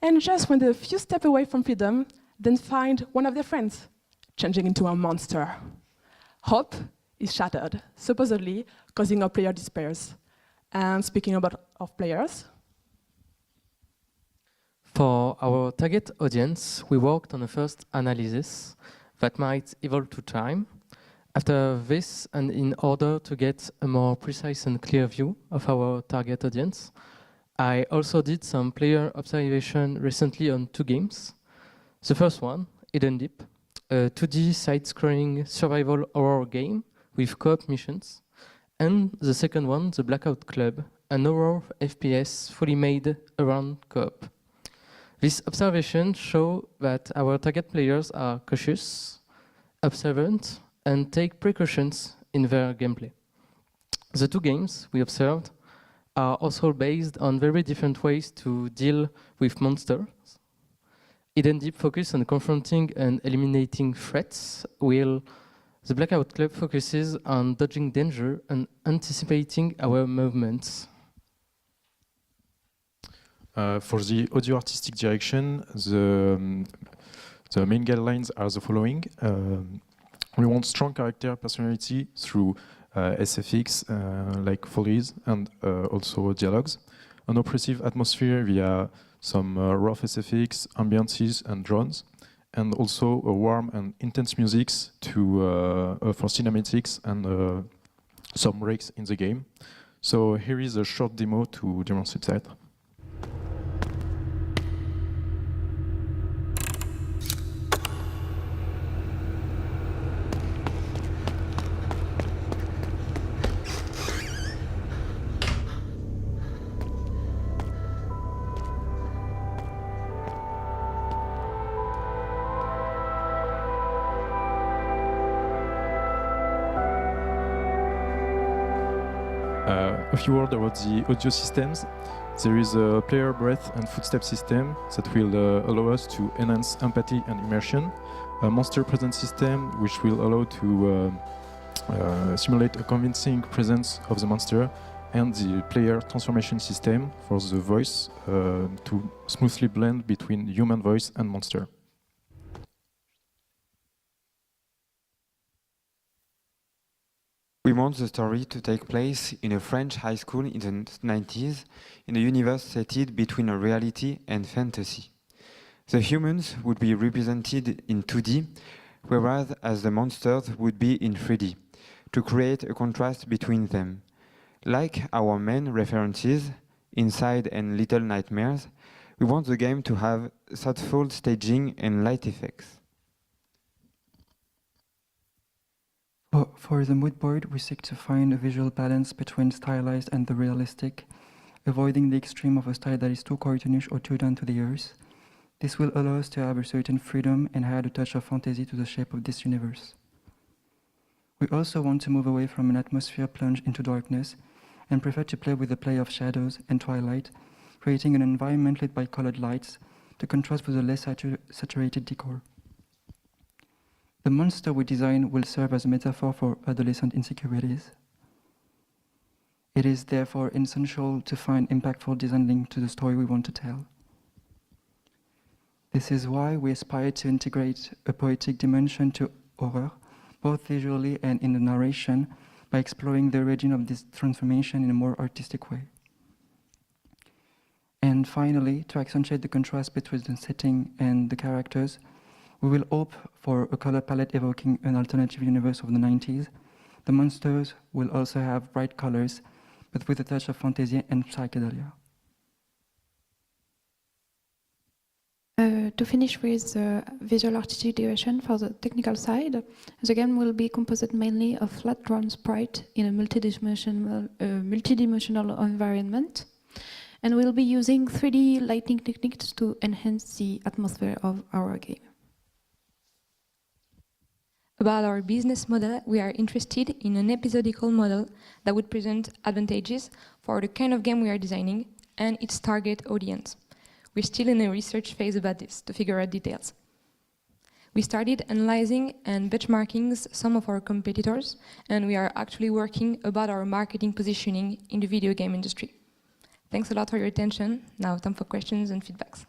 And just when they're a few steps away from freedom, then find one of their friends, changing into a monster. Hope is shattered, supposedly causing our player despairs. And speaking of players, for our target audience, we worked on a first analysis that might evolve to time. After this, and in order to get a more precise and clear view of our target audience, I also did some player observation recently on 2 games. The first one, Hidden Deep, a 2D side-scrolling survival horror game with co-op missions. And the second one, The Blackout Club, an horror FPS fully made around co-op. These observations show that our target players are cautious, observant, and take precautions in their gameplay. The 2 games we observed are also based on very different ways to deal with monsters. Hidden Deep focus on confronting and eliminating threats, while The Blackout Club focuses on dodging danger and anticipating our movements. For the audio artistic direction, the main guidelines are the following. We want strong character personality through SFX, like follies, and also dialogues. An oppressive atmosphere via some rough SFX, ambiances, and drones. And also a warm and intense musics for cinematics and some breaks in the game. So here is a short demo to demonstrate that. A few words about the audio systems. There is a player breath and footstep system that will allow us to enhance empathy and immersion. A monster presence system which will allow to simulate a convincing presence of the monster, and the player transformation system for the voice to smoothly blend between human voice and monster. We want the story to take place in a French high school in the 90s, in a universe set between a reality and fantasy. The humans would be represented in 2D, whereas as the monsters would be in 3D, to create a contrast between them. Like our main references, Inside and Little Nightmares, we want the game to have thoughtful staging and light effects. For the mood board, we seek to find a visual balance between stylized and the realistic, avoiding the extreme of a style that is too cartoonish or too down to the earth. This will allow us to have a certain freedom and add a touch of fantasy to the shape of this universe. We also want to move away from an atmosphere plunged into darkness and prefer to play with the play of shadows and twilight, creating an environment lit by colored lights to contrast with a less saturated decor. The monster we design will serve as a metaphor for adolescent insecurities. It is therefore essential to find impactful design linked to the story we want to tell. This is why we aspire to integrate a poetic dimension to horror, both visually and in the narration, by exploring the origin of this transformation in a more artistic way. And finally, to accentuate the contrast between the setting and the characters, we will opt for a color palette evoking an alternative universe of the 90s. The monsters will also have bright colors, but with a touch of fantasy and psychedelia. To finish with the visual artistic direction for the technical side, the game will be composed mainly of flat drawn sprite in a multidimensional environment, and we'll be using 3D lighting techniques to enhance the atmosphere of our game. About our business model, we are interested in an episodical model that would present advantages for the kind of game we are designing and its target audience. We're still in a research phase about this to figure out details. We started analyzing and benchmarking some of our competitors, and we are actually working about our marketing positioning in the video game industry. Thanks a lot for your attention. Now time for questions and feedbacks.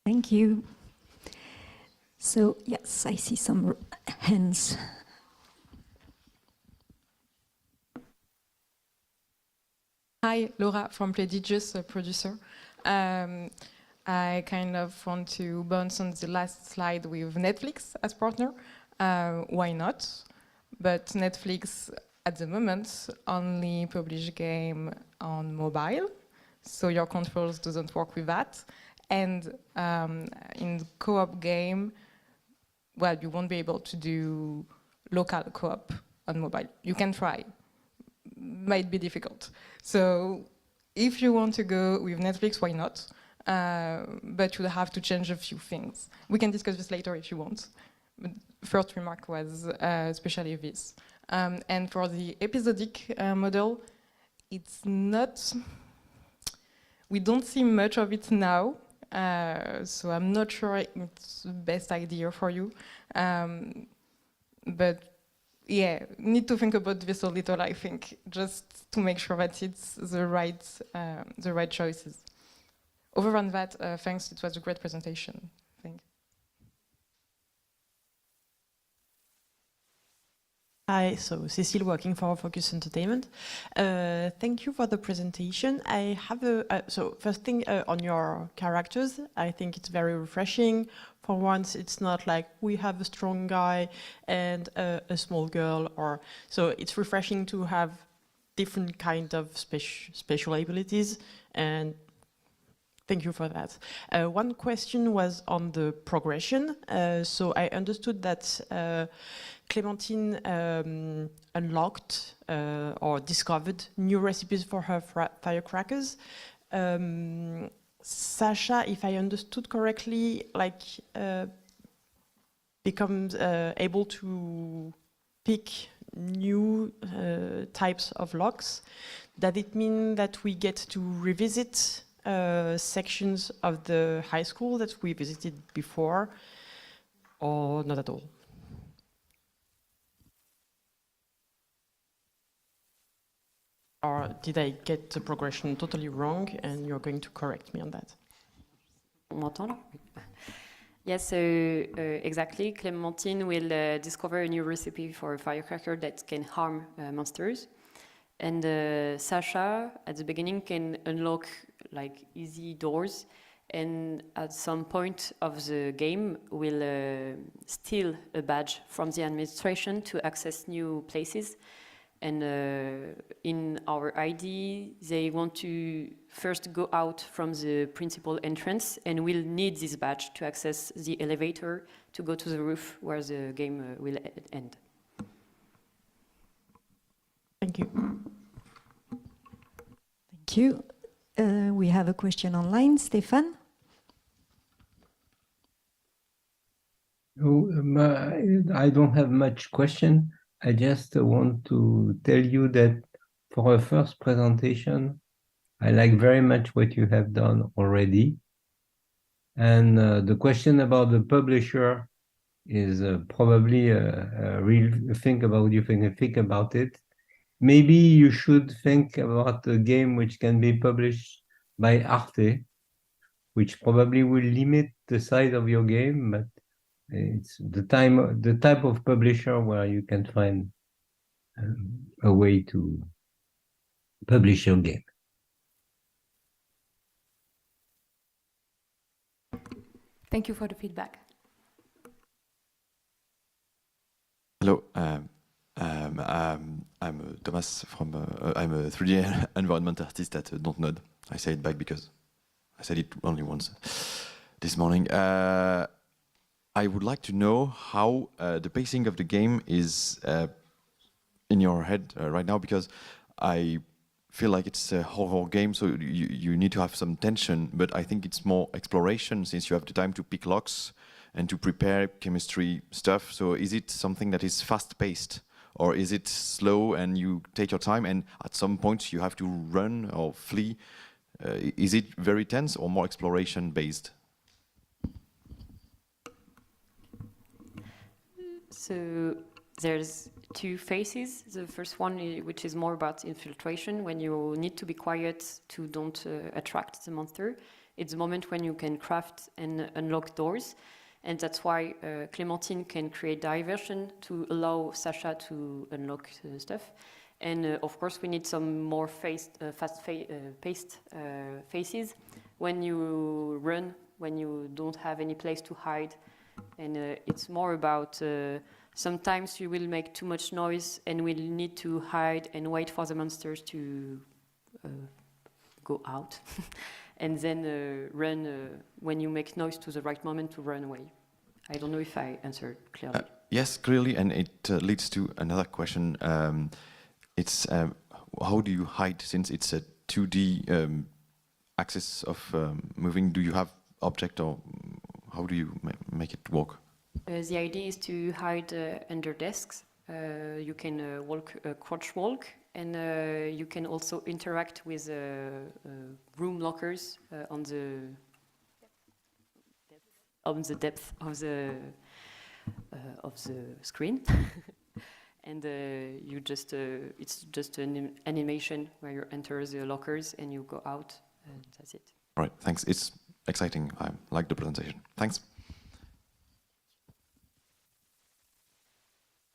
Thank you. So, yes, I see some hands. Hi, Laura from Playdigious, producer. I kind of want to bounce on the last slide with Netflix as partner. Why not? But Netflix, at the moment, only publish game on mobile, so your controls doesn't work with that. And in the co-op game, well, you won't be able to do local co-op on mobile. You can try, might be difficult. So if you want to go with Netflix, why not? But you'll have to change a few things. We can discuss this later if you want. But first remark was especially this. And for the episodic model, it's not, we don't see much of it now. So I'm not sure it's the best idea for you. But yeah, need to think about this a little, I think, just to make sure that it's the right choices. Other than that, thanks, it was a great presentation. Thank you. Hi, so Cécile working for Focus Entertainment. Thank you for the presentation. I have so first thing on your characters, I think it's very refreshing. For once, it's not like we have a strong guy and a small girl, or so it's refreshing to have different kind of special abilities, and thank you for that. One question was on the progression. So I understood that Clémentine unlocked or discovered new recipes for her firecrackers. Sasha, if I understood correctly, like becomes able to pick new types of locks. Does it mean that we get to revisit sections of the high school that we visited before, or not at all? Or did I get the progression totally wrong and you're going to correct me on that? On m'entend là? Yes, so exactly. Clémentine will discover a new recipe for a firecracker that can harm monsters. And Sasha, at the beginning, can unlock like easy doors, and at some point of the game will steal a badge from the administration to access new places. And in our ID, they want to first go out from the principal entrance and will need this badge to access the elevator to go to the roof where the game will end. Thank you. Thank you. We have a question online. Stéphane? I don't have much question. I just want to tell you that for a first presentation, I like very much what you have done already. And the question about the publisher is probably a real think about it. Maybe you should think about a game which can be published by Arte, which probably will limit the size of your game, but it's the type of publisher where you can find a way to publish your game. Thank you for the feedback. Hello, I'm Thomas from. I'm a 3D environment artist at Dontnod. I say it back because I said it only once this morning. I would like to know how the pacing of the game is in your head right now, because I feel like it's a horror game, so you need to have some tension, but I think it's more exploration since you have the time to pick locks and to prepare chemistry stuff. So is it something that is fast-paced, or is it slow and you take your time and at some point you have to run or flee? Is it very tense or more exploration-based? So there's two phases. The first one, which is more about infiltration, when you need to be quiet to don't attract the monster. It's the moment when you can craft and unlock doors. And that's why Clémentine can create diversion to allow Sasha to unlock stuff. And of course, we need some more fast-paced phases when you run, when you don't have any place to hide. And it's more about sometimes you will make too much noise and will need to hide and wait for the monsters to go out. And then run when you make noise to the right moment to run away. I don't know if I answered clearly. Yes, clearly, and it leads to another question. It's how do you hide, since it's a 2D axis of moving? Do you have object, or how do you make it work? The idea is to hide under desks. You can crouch walk, and you can also interact with room lockers on the depth of the screen. And you just it's just an animation where you enter the lockers and you go out, and that's it. Right, thanks. It's exciting. I like the presentation. Thanks.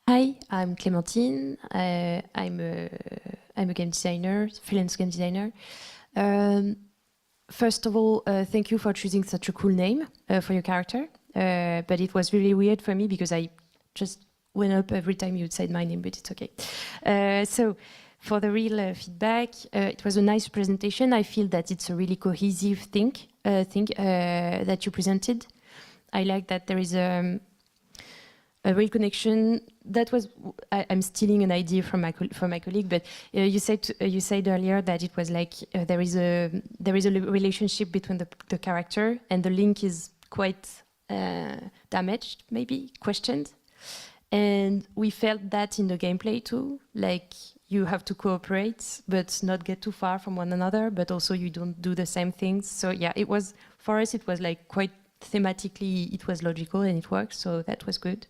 Hi, I'm Clémentine. I'm a game designer, freelance game designer. First of all, thank you for choosing such a cool name for your character. But it was really weird for me because I just went up every time you said my name, but it's okay. So for the real feedback, it was a nice presentation. I feel that it's a really cohesive thing that you presented. I like that there is a real connection. That was I'm stealing an idea from my colleague, but you said earlier that it was like there is a relationship between the character, and the link is quite damaged, maybe questioned, and we felt that in the gameplay too. Like you have to cooperate, but not get too far from one another, but also you don't do the same things. So yeah, it was for us. It was like quite thematically, it was logical and it worked. So that was good.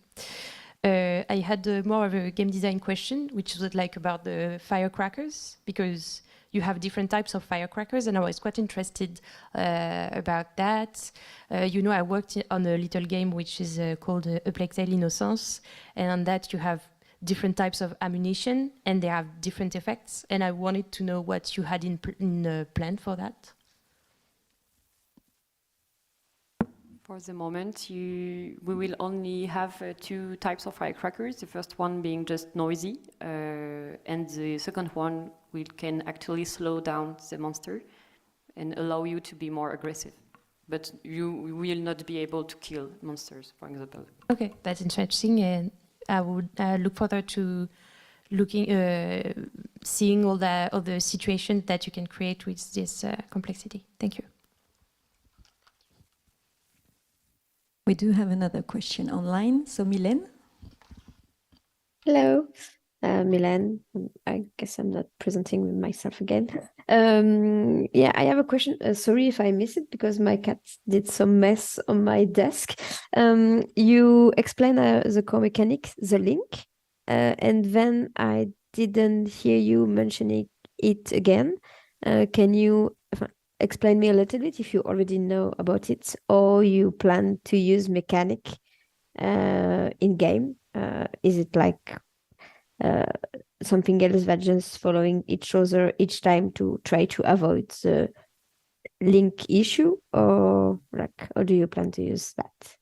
I had more of a game design question, which was like about the firecrackers, because you have different types of firecrackers, and I was quite interested about that. You know, I worked on a little game which is called A Plague Tale Innocence, and on that you have different types of ammunition, and they have different effects, and I wanted to know what you had in plan for that. For the moment, we will only have two types of firecrackers. The first one being just noisy, and the second one can actually slow down the monster and allow you to be more aggressive. But you will not be able to kill monsters, for example. Okay, that's interesting, and I would look forward to seeing all the situations that you can create with this complexity. Thank you. We do have another question online. So Mylène. Hello, Mylène. I guess I'm not presenting myself again. Yeah, I have a question. Sorry if I miss it because my cat did some mess on my desk. You explained the core mechanics, the link, and then I didn't hear you mentioning it again. Can you explain me a little bit if you already know about it, or you plan to use mechanic in game? Is it like something else that just following each other each time to try to avoid the link issue, or like how do you plan to use that?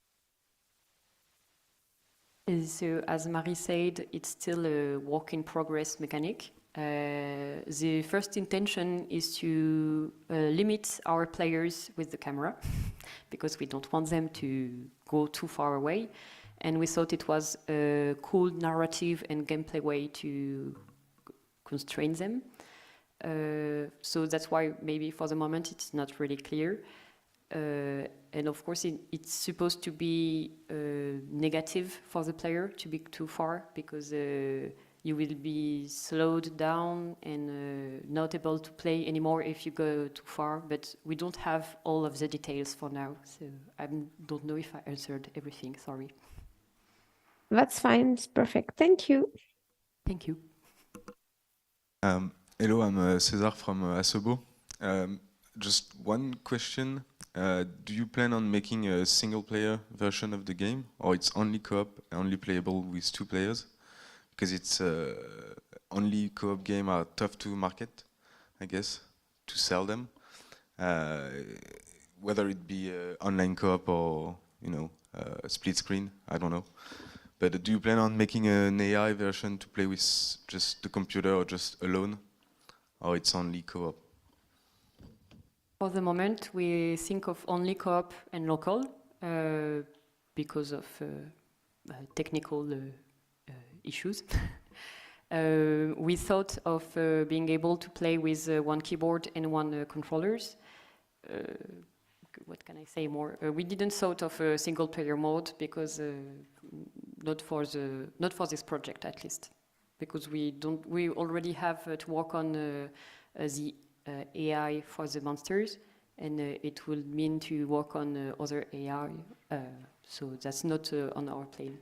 So as Marie said, it's still a work in progress mechanic. The first intention is to limit our players with the camera because we don't want them to go too far away, and we thought it was a cool narrative and gameplay way to constrain them. So that's why maybe for the moment it's not really clear. And of course it's supposed to be negative for the player to be too far, because you will be slowed down and not able to play anymore if you go too far, but we don't have all of the details for now, so I don't know if I answered everything, sorry. That's fine, it's perfect, thank you. Thank you. Hello, I'm César from Asobo. Just one question. Do you plan on making a single-player version of the game, or it's only co-op, only playable with 2 players? Because it's only co-op game are tough to market, I guess, to sell them. whether it be online co-op or split screen. I don't know. But do you plan on making an AI version to play with just the computer or just alone, or it's only co-op? For the moment, we think of only co-op and local because of technical issues. We thought of being able to play with one keyboard and one controllers. What can I say more? We didn't thought of a single-player mode because not for this project at least, because we already have to work on the AI for the monsters, and it will mean to work on other AI. So that's not on our plane.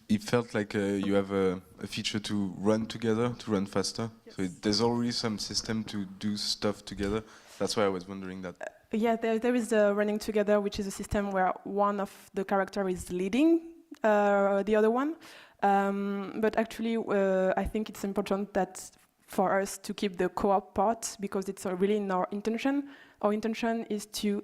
It felt like you have a feature to run together, to run faster. Yes. So there's already some system to do stuff together. That's why I was wondering that. Yeah, there is the running together, which is a system where one of the character is leading the other one. But actually, I think it's important that for us to keep the co-op part, because it's really in our intention. Our intention is to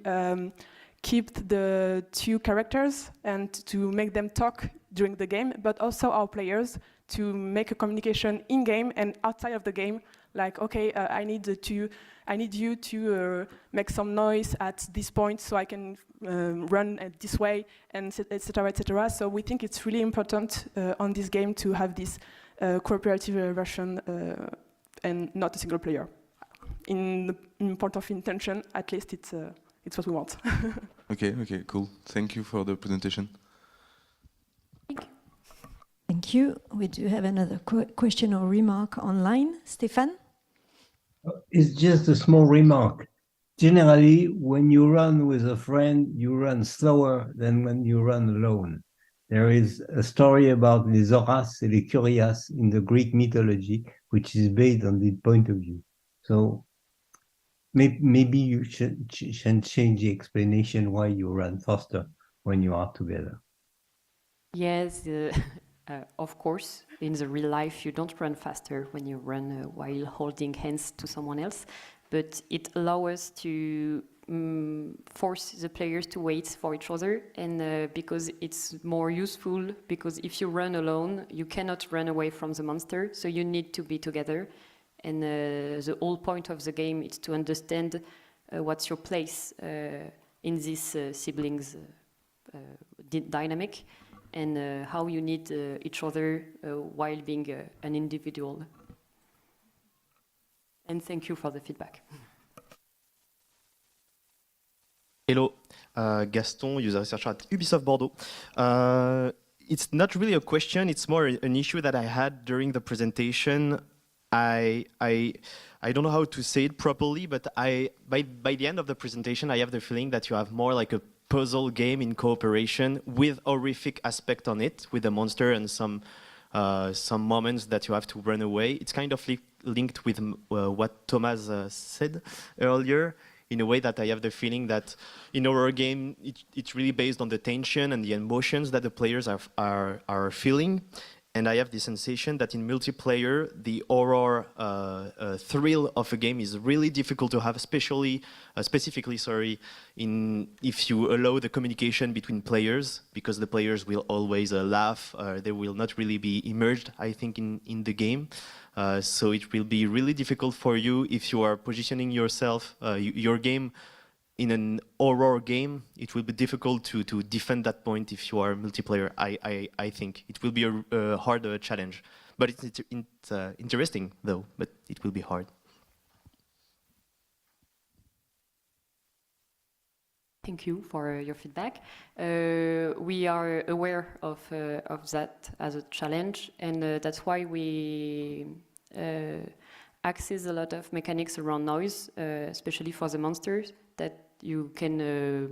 keep the two characters and to make them talk during the game, but also our players to make a communication in game and outside of the game. Like, okay, I need you to make some noise at this point so I can run this way, and etc., etc. So we think it's really important on this game to have this cooperative version and not a single player. In point of intention, at least it's what we want. Okay, cool. Thank you for the presentation. Thank you. We do have another question or remark online. Stéphane? It's just a small remark. Generally, when you run with a friend, you run slower than when you run alone. There is a story about les Horaces et les Curias in the Greek mythology, which is based on this point of view. So maybe you should change the explanation why you run faster when you are together. Yes, of course. In the real life, you don't run faster when you run while holding hands to someone else, but it allows us to force the players to wait for each other, and because it's more useful, because if you run alone, you cannot run away from the monster, so you need to be together. And the whole point of the game is to understand what's your place in this siblings dynamic, and how you need each other while being an individual. And thank you for the feedback. Hello, Gaston, user researcher at Ubisoft Bordeaux. It's not really a question, it's more an issue that I had during the presentation. I don't know how to say it properly, but by the end of the presentation, I have the feeling that you have more like a puzzle game in cooperation with horrific aspect on it, with a monster and some moments that you have to run away. It's kind of linked with what Thomas said earlier, in a way that I have the feeling that in horror game, it's really based on the tension and the emotions that the players are feeling. And I have the sensation that in multiplayer, the horror thrill of a game is really difficult to have, especially, specifically, if you allow the communication between players, because the players will always laugh. They will not really be immersed, I think, in the game. So it will be really difficult for you if you are positioning yourself, your game, in an horror game. It will be difficult to defend that point if you are multiplayer. I think it will be a hard challenge, but it's interesting though. But it will be hard. Thank you for your feedback. We are aware of that as a challenge, and that's why we access a lot of mechanics around noise, especially for the monsters, that you can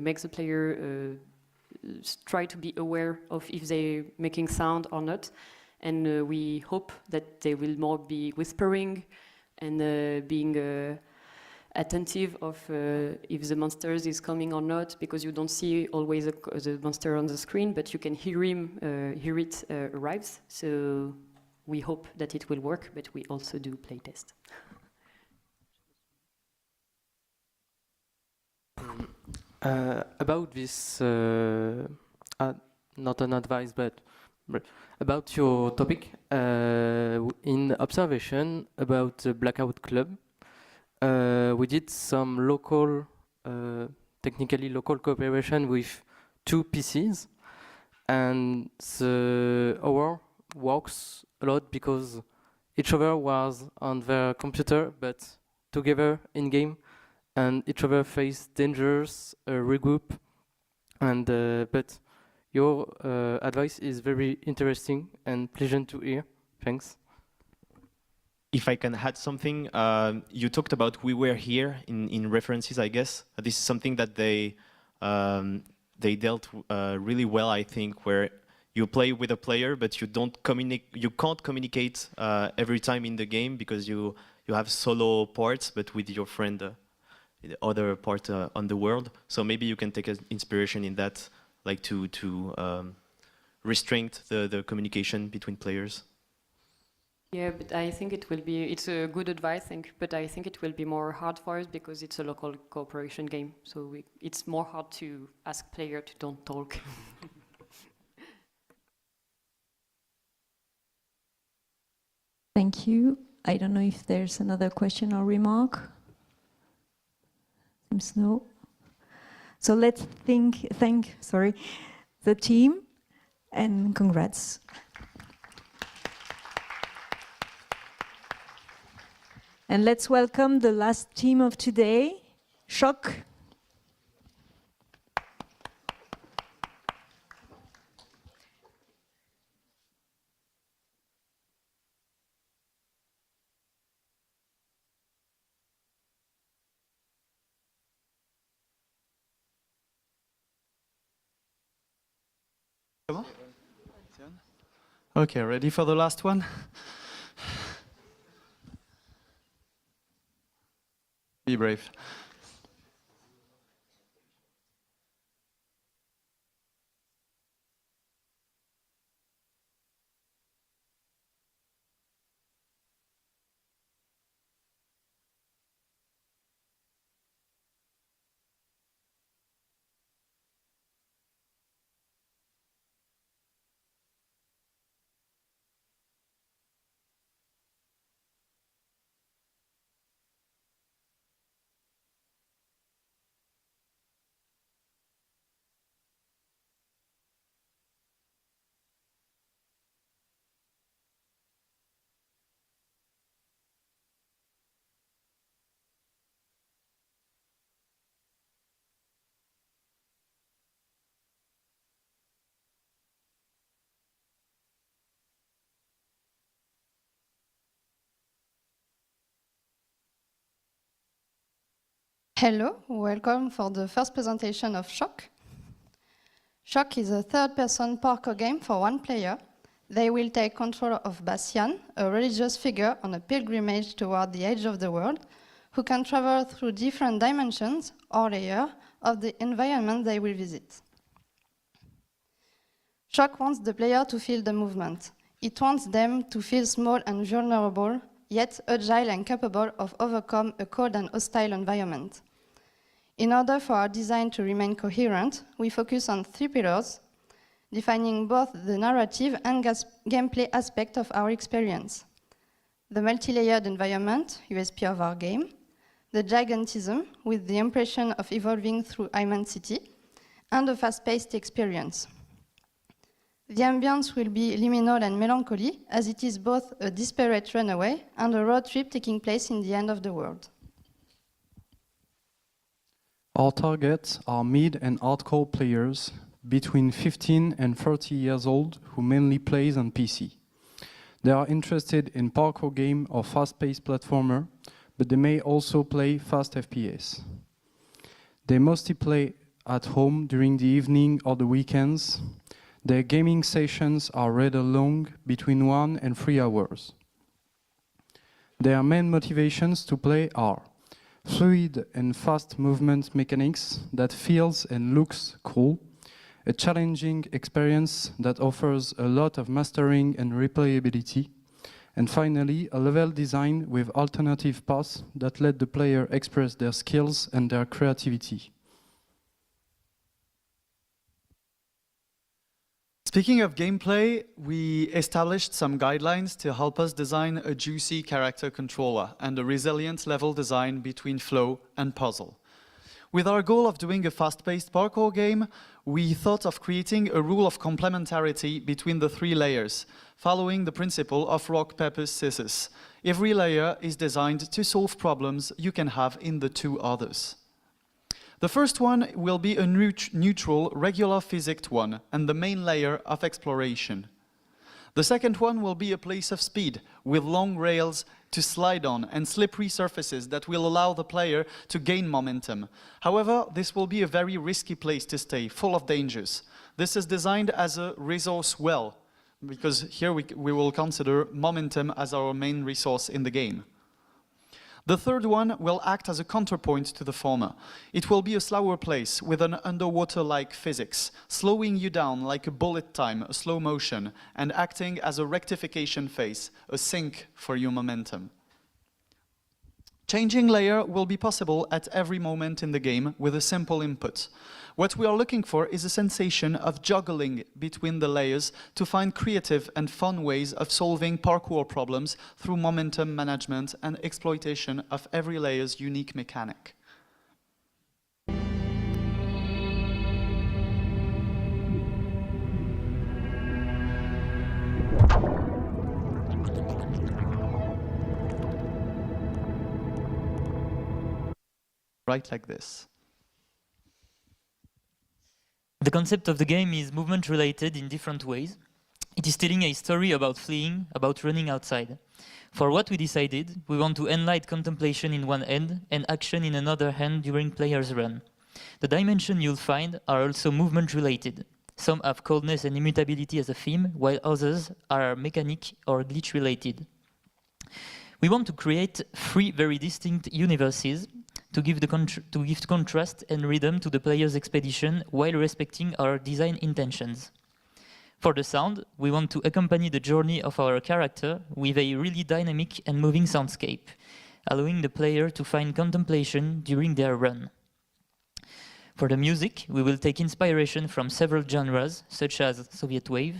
make the player try to be aware of if they're making sound or not. And we hope that they will more be whispering and being attentive of if the monster is coming or not, because you don't see always the monster on the screen, but you can hear it arrives. So we hope that it will work, but we also do playtest. About this, not an advice, but about your topic, in observation about the Blackout Club, we did some local, technically local cooperation with 2 PCs, and the hour works a lot because each other was on their computer, but together in game, and each other faced dangers, regroup, and but your advice is very interesting and pleasant to hear. Thanks. If I can add something, you talked about "we were here" in references, I guess. This is something that they dealt really well, I think, where you play with a player, but you can't communicate every time in the game because you have solo parts, but with your friend, the other part on the world. So maybe you can take an inspiration in that, like to restrain the communication between players. Yeah, but I think it's a good advice, but I think it will be more hard for us because it's a local cooperation game. So it's more hard to ask players to don't talk. Thank you. I don't know if there's another question or remark. Seems no. So let's thank the team and congrats. And let's welcome the last team of today, Shokh. Okay, ready for the last one? Be brave. Hello, welcome for the first presentation of Shokh. Shokh is a third-person parkour game for 1 player. They will take control of Bastian, a religious figure on a pilgrimage toward the edge of the world, who can travel through different dimensions or layers of the environment they will visit. Shokh wants the player to feel the movement. It wants them to feel small and vulnerable, yet agile and capable of overcome a cold and hostile environment. In order for our design to remain coherent, we focus on 3 pillars, defining both the narrative and gameplay aspect of our experience. The multi-layered environment, USP of our game, the gigantism, with the impression of evolving through immensity, and a fast-paced experience. The ambience will be liminal and melancholy, as it is both a disparate runaway and a road trip taking place in the end of the world. Our targets are mid and hardcore players between 15 and 30 years old who mainly plays on PC. They are interested in parkour game or fast-paced platformer, but they may also play fast FPS. They mostly play at home during the evening or the weekends. Their gaming sessions are rather long, between 1 and 3 hours. Their main motivations to play are fluid and fast movement mechanics that feels and looks cool, a challenging experience that offers a lot of mastering and replayability, and finally, a level design with alternative paths that let the player express their skills and their creativity. Speaking of gameplay, we established some guidelines to help us design a juicy character controller and a resilient level design between flow and puzzle. With our goal of doing a fast-paced parkour game, we thought of creating a rule of complementarity between the 3 layers, following the principle of rock, paper, scissors. Every layer is designed to solve problems you can have in the 2 others. The first one will be a neutral, regular physics one, and the main layer of exploration. The second one will be a place of speed, with long rails to slide on and slippery surfaces that will allow the player to gain momentum. However, this will be a very risky place to stay, full of dangers. This is designed as a resource well, because here we will consider momentum as our main resource in the game. The third one will act as a counterpoint to the former. It will be a slower place with an underwater-like physics, slowing you down like a bullet time, a slow motion, and acting as a rectification phase, a sink for your momentum. Changing layer will be possible at every moment in the game with a simple input. What we are looking for is a sensation of juggling between the layers to find creative and fun ways of solving parkour problems through momentum management and exploitation of every layer's unique mechanic. Right like this. The concept of the game is movement related in different ways. It is telling a story about fleeing, about running outside. For what we decided, we want to enlight contemplation in one end and action in another hand during players' run. The dimensions you'll find are also movement related. Some have coldness and immutability as a theme, while others are mechanic or glitch related. We want to create 3 very distinct universes to give contrast and rhythm to the player's expedition while respecting our design intentions. For the sound, we want to accompany the journey of our character with a really dynamic and moving soundscape, allowing the player to find contemplation during their run. For the music, we will take inspiration from several genres, such as Soviet wave,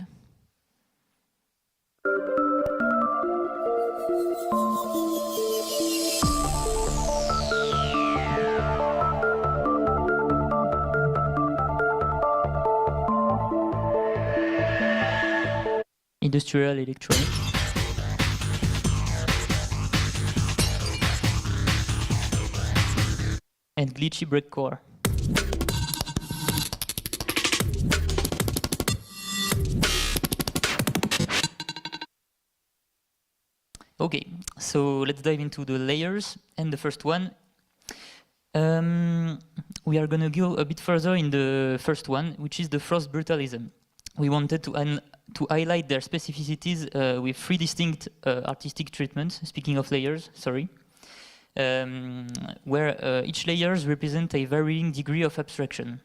industrial electronic, and glitchy breakcore. Okay, so let's dive into the layers. And the first one, we are going to go a bit further in the first one, which is the frost brutalism. We wanted to highlight their specificities with 3 distinct artistic treatments, speaking of layers, sorry, where each layers represent a varying degree of abstraction.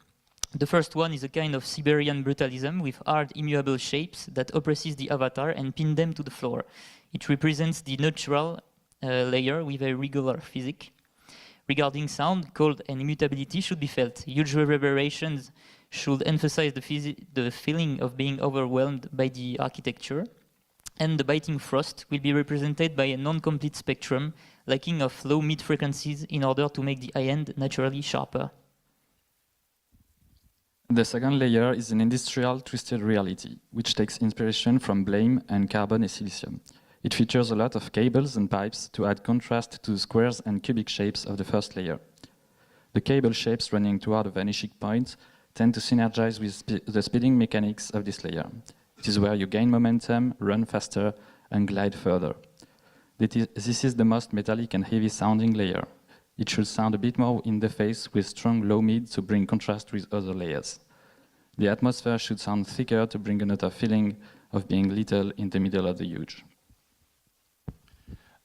The first one is a kind of Siberian brutalism with hard, immovable shapes that oppresses the avatar and pin them to the floor. It represents the neutral layer with a regular physics. Regarding sound, cold and immutability should be felt. Huge reverberations should emphasize the feeling of being overwhelmed by the architecture. And the biting frost will be represented by a non-complete spectrum, lacking of low mid frequencies in order to make the high end naturally sharper. The second layer is an industrial twisted reality, which takes inspiration from blame and carbon and silicium. It features a lot of cables and pipes to add contrast to the squares and cubic shapes of the first layer. The cable shapes running toward a vanishing point tend to synergize with the speeding mechanics of this layer. It is where you gain momentum, run faster, and glide further. This is the most metallic and heavy sounding layer. It should sound a bit more in the face with strong low mid to bring contrast with other layers. The atmosphere should sound thicker to bring another feeling of being little in the middle of the huge.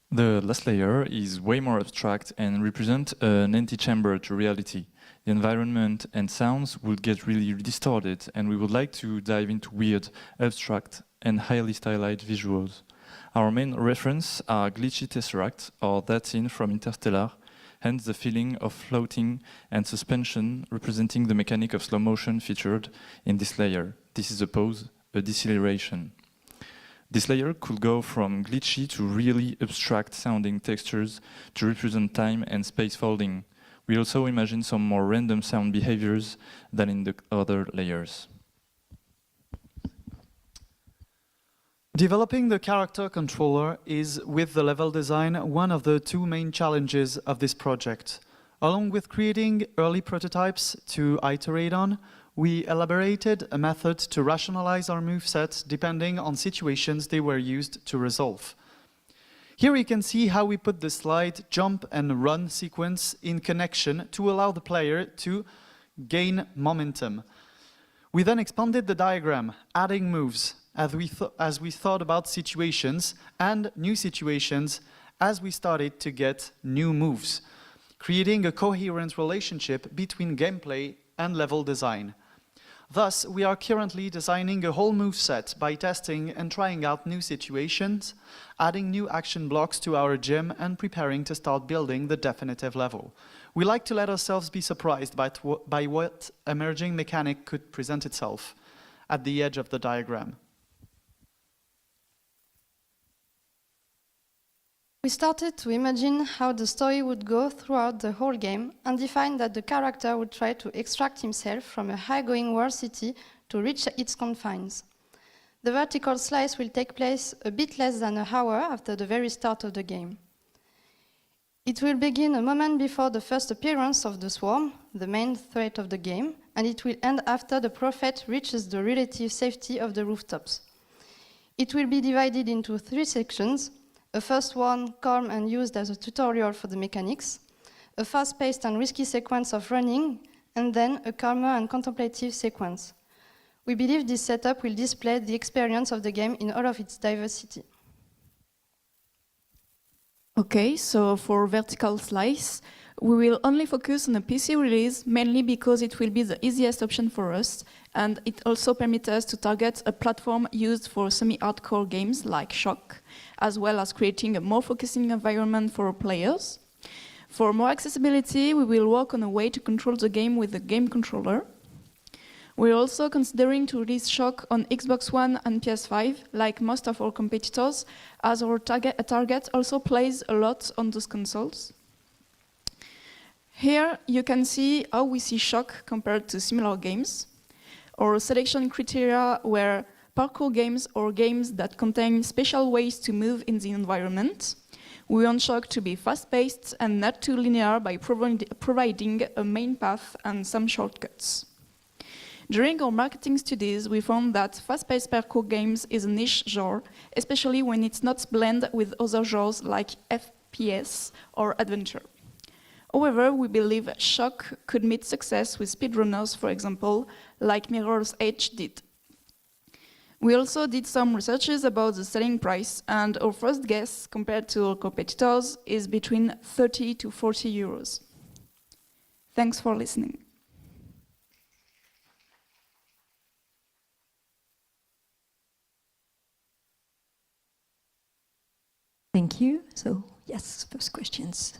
The last layer is way more abstract and represents an antechamber to reality. The environment and sounds would get really distorted, and we would like to dive into weird, abstract, and highly stylized visuals. Our main reference are glitchy tesseract or that scene from Interstellar, hence the feeling of floating and suspension representing the mechanic of slow motion featured in this layer. This is a pose, a deceleration. This layer could go from glitchy to really abstract sounding textures to represent time and space folding. We also imagine some more random sound behaviors than in the other layers. Developing the character controller is, with the level design, one of the two main challenges of this project. Along with creating early prototypes to iterate on, we elaborated a method to rationalize our movesets depending on situations they were used to resolve. Here you can see how we put the slide, jump and run sequence in connection to allow the player to gain momentum. We then expanded the diagram, adding moves as we thought about situations and new situations as we started to get new moves, creating a coherent relationship between gameplay and level design. Thus, we are currently designing a whole moveset by testing and trying out new situations, adding new action blocks to our gym and preparing to start building the definitive level. We like to let ourselves be surprised by what emerging mechanic could present itself at the edge of the diagram. We started to imagine how the story would go throughout the whole game and defined that the character would try to extract himself from a high-going world city to reach its confines. The vertical slice will take place a bit less than an hour after the very start of the game. It will begin a moment before the first appearance of the swarm, the main threat of the game, and it will end after the prophet reaches the relative safety of the rooftops. It will be divided into 3 sections. A first one, calm and used as a tutorial for the mechanics, a fast-paced and risky sequence of running, and then a calmer and contemplative sequence. We believe this setup will display the experience of the game in all of its diversity. Okay, so for vertical slice, we will only focus on a PC release, mainly because it will be the easiest option for us, and it also permits us to target a platform used for semi-hardcore games like Shokh, as well as creating a more focusing environment for our players. For more accessibility, we will work on a way to control the game with the game controller. We're also considering to release Shokh on Xbox One and PS5, like most of our competitors, as our target also plays a lot on those consoles. Here you can see how we see Shokh compared to similar games. Our selection criteria were parkour games or games that contain special ways to move in the environment. We want Shokh to be fast-paced and not too linear by providing a main path and some shortcuts. During our marketing studies, we found that fast-paced parkour games is a niche genre, especially when it's not blended with other genres like FPS or adventure. However, we believe Shokh could meet success with speedrunners, for example, like Mirror's Edge did. We also did some researches about the selling price, and our first guess, compared to our competitors, is between 30 to 40 euros. Thanks for listening. Thank you. So, yes, first questions.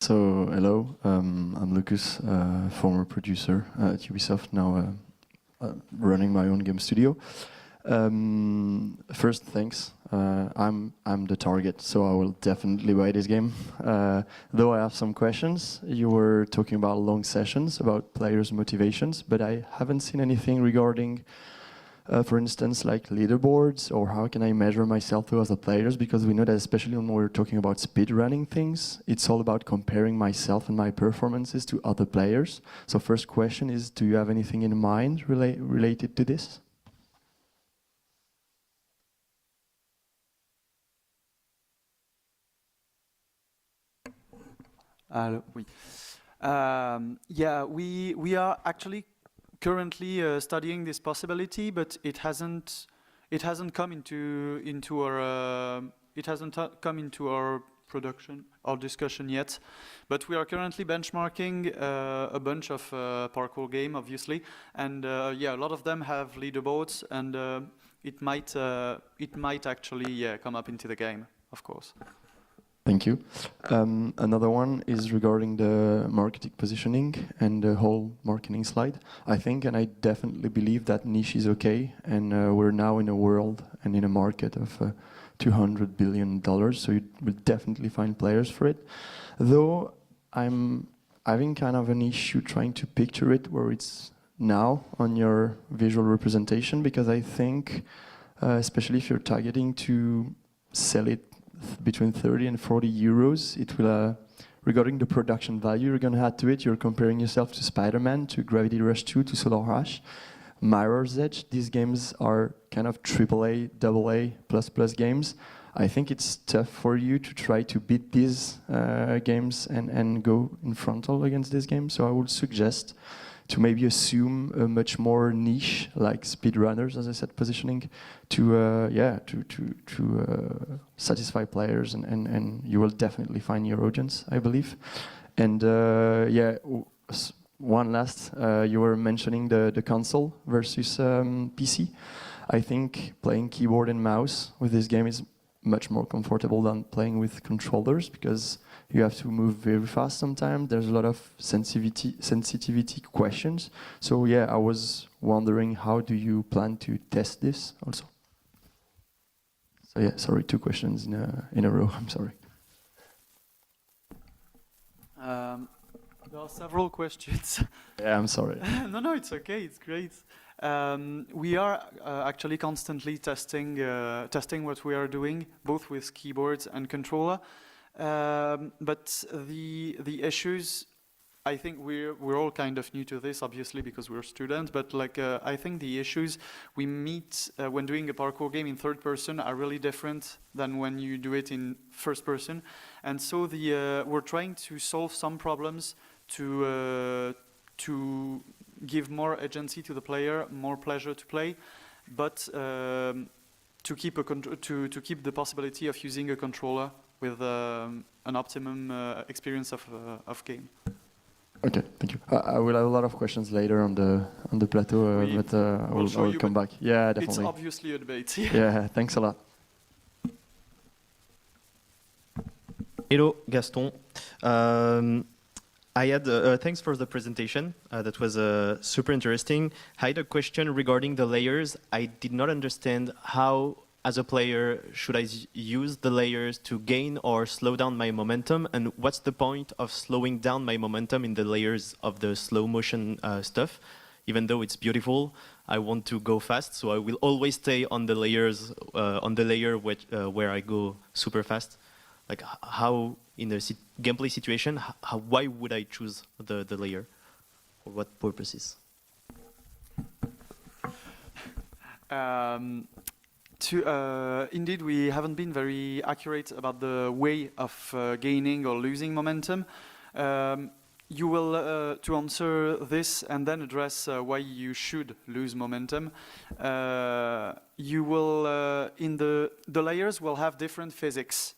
So, hello, I'm Lucas, former producer at Ubisoft, now running my own game studio. First, thanks. I'm the target, so I will definitely buy this game. Though I have some questions. You were talking about long sessions, about players' motivations, but I haven't seen anything regarding for instance, like leaderboards, or how can I measure myself to other players? Because we know that especially when we're talking about speedrunning things, it's all about comparing myself and my performances to other players. So first question is, do you have anything in mind related to this? Oui. Yeah, we are actually currently studying this possibility, but it hasn't come into our production or discussion yet. But we are currently benchmarking a bunch of parkour game, obviously, and yeah, a lot of them have leaderboards, and it might actually come up into the game, of course. Thank you. Another one is regarding the marketing positioning and the whole marketing slide. I think, and I definitely believe that niche is okay, and we're now in a world and in a market of $200 billion, so you will definitely find players for it. Though I'm having kind of an issue trying to picture it where it's now on your visual representation, because I think, especially if you're targeting to sell it between 30 and 40 euros, it will, regarding the production value you're going to add to it, you're comparing yourself to Spider-Man, to Gravity Rush 2, to Solar Rush, Mirror's Edge. These games are kind of AAA, AA, plus games. I think it's tough for you to try to beat these games and go in frontal against these games. So I would suggest to maybe assume a much more niche, like speedrunners, as I said, positioning, to satisfy players, and you will definitely find your audience, I believe. And one last, you were mentioning the console versus PC. I think playing keyboard and mouse with this game is much more comfortable than playing with controllers, because you have to move very fast sometimes. There's a lot of sensitivity questions. So yeah, I was wondering, how do you plan to test this also? So yeah, sorry, 2 questions in a row, I'm sorry. There are several questions. Yeah, I'm sorry. No, it's okay, it's great. We are actually constantly testing what we are doing, both with keyboards and controller. But the issues, I think we're all kind of new to this, obviously, because we're students. But like I think the issues we meet when doing a parkour game in third person are really different than when you do it in first person. And so we're trying to solve some problems to give more agency to the player, more pleasure to play, but to keep the possibility of using a controller with an optimum experience of game. Okay, thank you. I will have a lot of questions later on the plateau, but I will come back. Yeah, definitely. It's obviously a debate. Yeah, thanks a lot. Hello, Gaston. I had thanks for the presentation. That was super interesting. I had a question regarding the layers. I did not understand how, as a player, should I use the layers to gain or slow down my momentum, and what's the point of slowing down my momentum in the layers of the slow motion stuff? Even though it's beautiful, I want to go fast, so I will always stay on the layers, on the layer where I go super fast. Like how, in a gameplay situation, why would I choose the layer? For what purposes? Indeed, we haven't been very accurate about the way of gaining or losing momentum. You will, to answer this and then address why you should lose momentum, you will, in the layers will have different physics,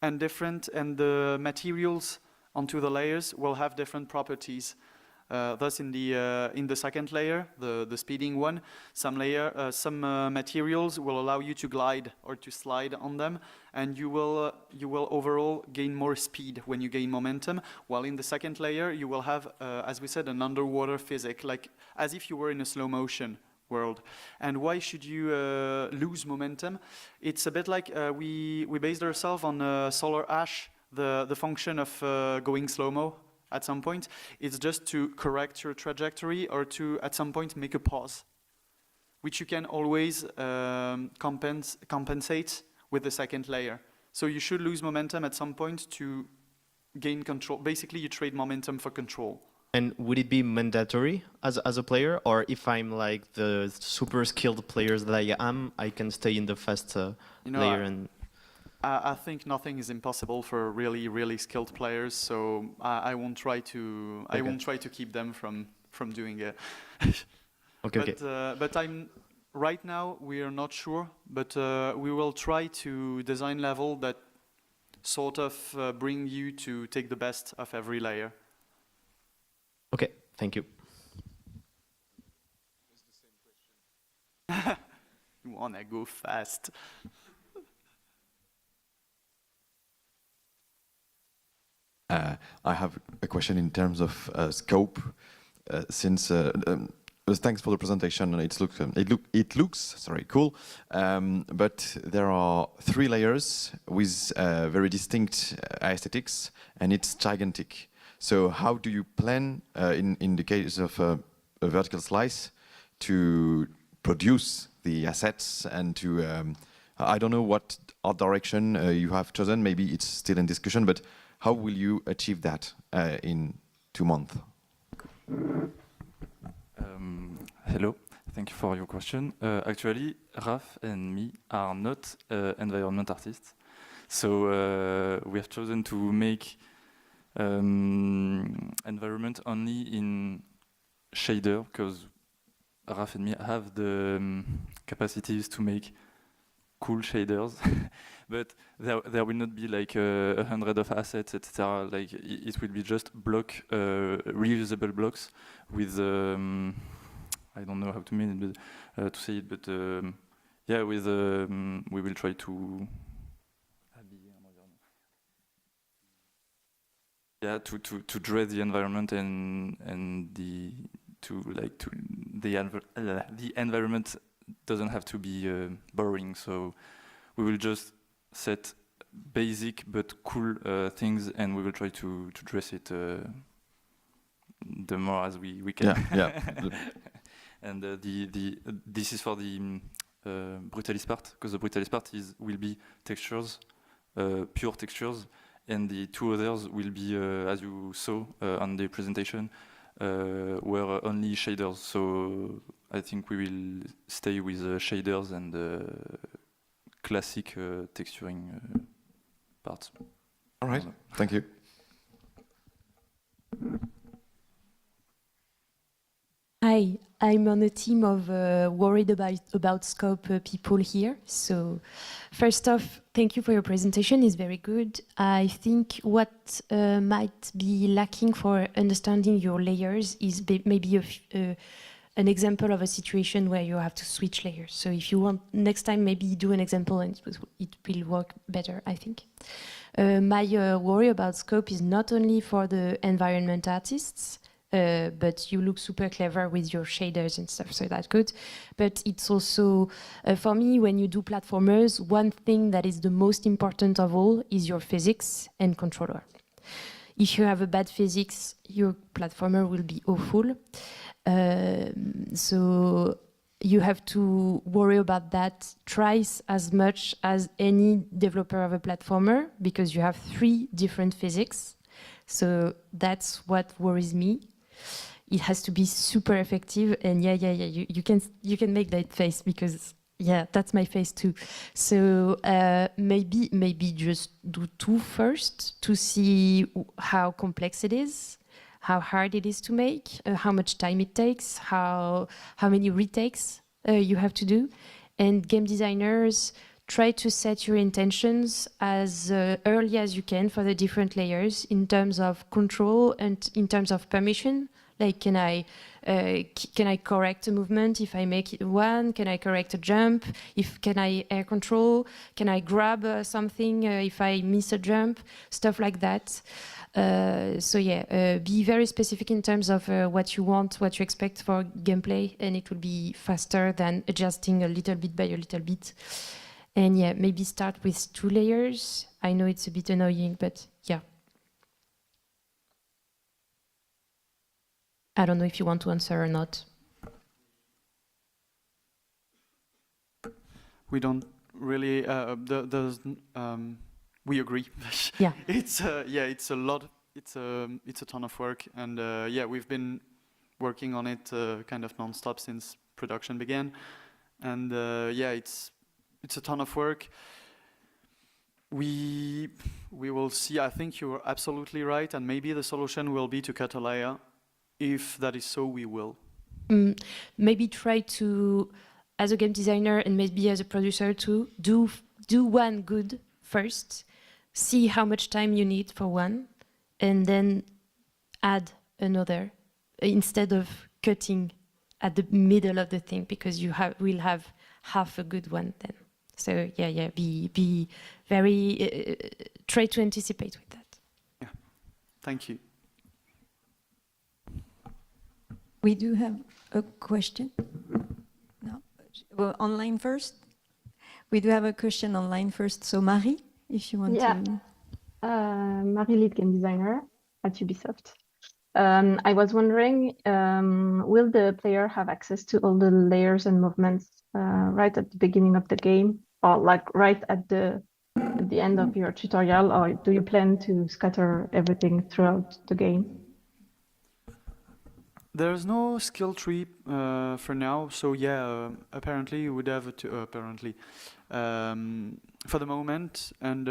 and the materials onto the layers will have different properties. Thus, in the second layer, the speeding one, some materials will allow you to glide or to slide on them, and you will overall gain more speed when you gain momentum. While in the second layer, you will have, as we said, an underwater physics, like as if you were in a slow motion world. And why should you lose momentum? It's a bit like we based ourselves on Solar Ash, the function of going slow-mo. At some point, it's just to correct your trajectory or to, at some point, make a pause, which you can always compensate with the second layer. So you should lose momentum at some point to gain control. Basically, you trade momentum for control. And would it be mandatory as a player, or if I'm like the super skilled players that I am, I can stay in the fast layer and... I think nothing is impossible for really, really skilled players. So I won't try to. Okay. I won't try to keep them from doing it. Okay. But right now we are not sure. But we will try to design level that sort of bring you to take the best of every layer. Okay. Thank you. You wanna go fast. I have a question in terms of scope. Since thanks for the presentation. It looks cool, but there are 3 layers with very distinct aesthetics, and it's gigantic. So how do you plan, in the case of a vertical slice, to produce the assets and to I don't know what art direction you have chosen. Maybe it's still in discussion, but how will you achieve that in 2 months? Hello, thank you for your question. Actually, Raph and me are not environment artists, so we have chosen to make environment only in shader, because Raph and me have the capacities to make cool shaders, but there will not be like 100 of assets, etc. Like it will be just reusable blocks with I don't know how to mean it, but, to say it, but yeah, with we will try to dress the environment and the environment doesn't have to be boring, so we will just set basic but cool things, and we will try to dress it the more as we can. Yeah. And this is for the brutalist part, because the brutalist part will be textures, pure textures, and the 2 others will be, as you saw on the presentation, were only shaders. So I think we will stay with shaders and classic texturing parts. All right, thank you. Hi, I'm on a team of worried about scope people here. So first off, thank you for your presentation, it's very good. I think what might be lacking for understanding your layers is maybe an example of a situation where you have to switch layers. So if you want, next time maybe do an example and it will work better, I think. My worry about scope is not only for the environment artists, but you look super clever with your shaders and stuff, so that's good. But it's also, for me, when you do platformers, one thing that is the most important of all is your physics and controller. If you have a bad physics, your platformer will be awful. So you have to worry about that twice as much as any developer of a platformer, because you have 3 different physics. So that's what worries me. It has to be super effective, and you can make that face, because that's my face too. So maybe just do 2 first to see how complex it is, how hard it is to make, how much time it takes, how many retakes you have to do. And game designers, try to set your intentions as early as you can for the different layers in terms of control and in terms of permission. Like, can I correct a movement if I make it 1? Can I correct a jump? Can I air control? Can I grab something if I miss a jump? Stuff like that. So be very specific in terms of what you want, what you expect for gameplay, and it will be faster than adjusting a little bit by a little bit. And maybe start with 2 layers. I know it's a bit annoying, but I don't know if you want to answer or not. We don't really. We agree. Yeah. It's a lot. It's a ton of work, and we've been working on it kind of non-stop since production began, and it's a ton of work. We will see. I think you're absolutely right, and maybe the solution will be to cut a layer. If that is so, we will. Maybe try to, as a game designer and maybe as a producer too, do 1 good first, see how much time you need for 1, and then add another instead of cutting at the middle of the thing, because you will have half a good one then. So be very try to anticipate with that. Thank you. We do have a question. No, well, online first. We do have a question online first. So Marie, if you want to. Marie, lead game designer at Ubisoft. I was wondering, will the player have access to all the layers and movements right at the beginning of the game, or like right at the end of your tutorial, or do you plan to scatter everything throughout the game? There's no skill tree for now, so yeah, apparently you would have to apparently for the moment, and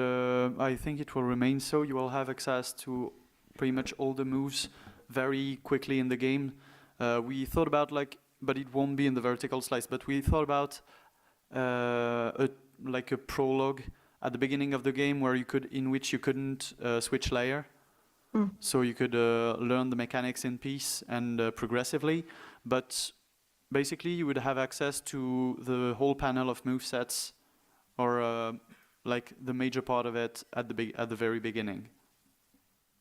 I think it will remain so. You will have access to pretty much all the moves very quickly in the game. We thought about but it won't be in the vertical slice. But we thought about like a prologue at the beginning of the game where in which you couldn't switch layer. So you could learn the mechanics in peace and progressively, but basically you would have access to the whole panel of movesets, or like the major part of it at the very beginning.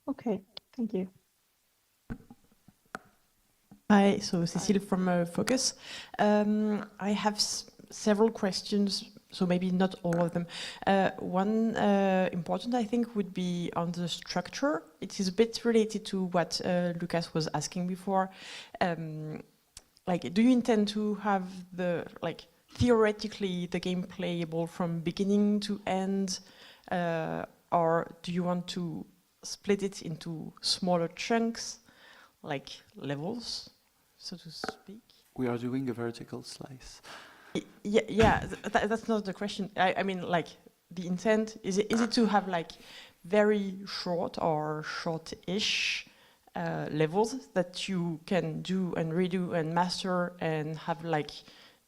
Okay, thank you. Hi, so Cécile from Focus. I have several questions, so maybe not all of them. One important, I think, would be on the structure. It is a bit related to what Lucas was asking before. Like, do you intend to have theoretically the game playable from beginning to end, or do you want to split it into smaller chunks, like levels, so to speak? We are doing a vertical slice. Yeah, that's not the question. I mean, like, the intent, is it to have like very short or short-ish levels that you can do and redo and master and have like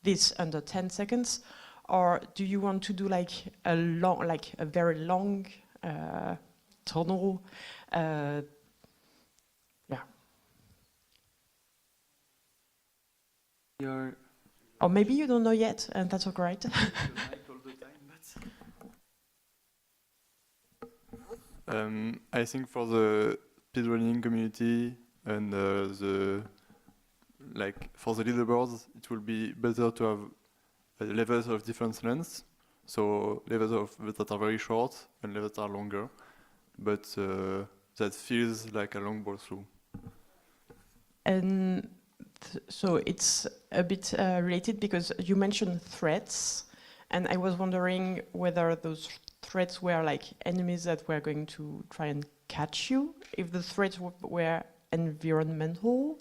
this under 10 seconds? Or do you want to do like a very long tunnel? Or maybe you don't know yet, and that's all right. I think for the speedrunning community and for the leaderboards, it will be better to have levels of different lengths. So levels that are very short and levels that are longer, but that feels like a long ball through. And so it's a bit related because you mentioned threats, and I was wondering whether those threats were like enemies that were going to try and catch you. If the threats were environmental,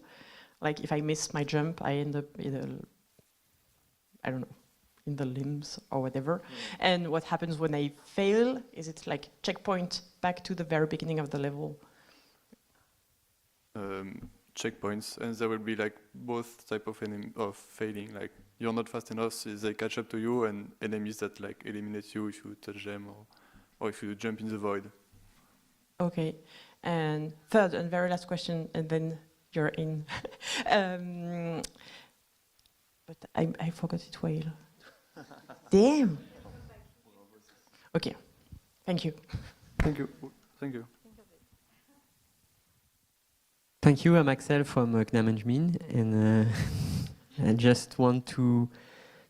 like if I miss my jump, I end up in in the limbs or whatever. And what happens when I fail? Is it like checkpoint back to the very beginning of the level? Checkpoints, and there will be like both type of failing. Like you're not fast enough, so they catch up to you, and enemies that like eliminate you if you touch them or if you jump in the void. Okay, and third and very last question, and then you're in. But I forgot it well. Damn. Okay, thank you. Thank you. Thank you. Thank you, I'm Axel from Cnam-Enjmin, and I just want to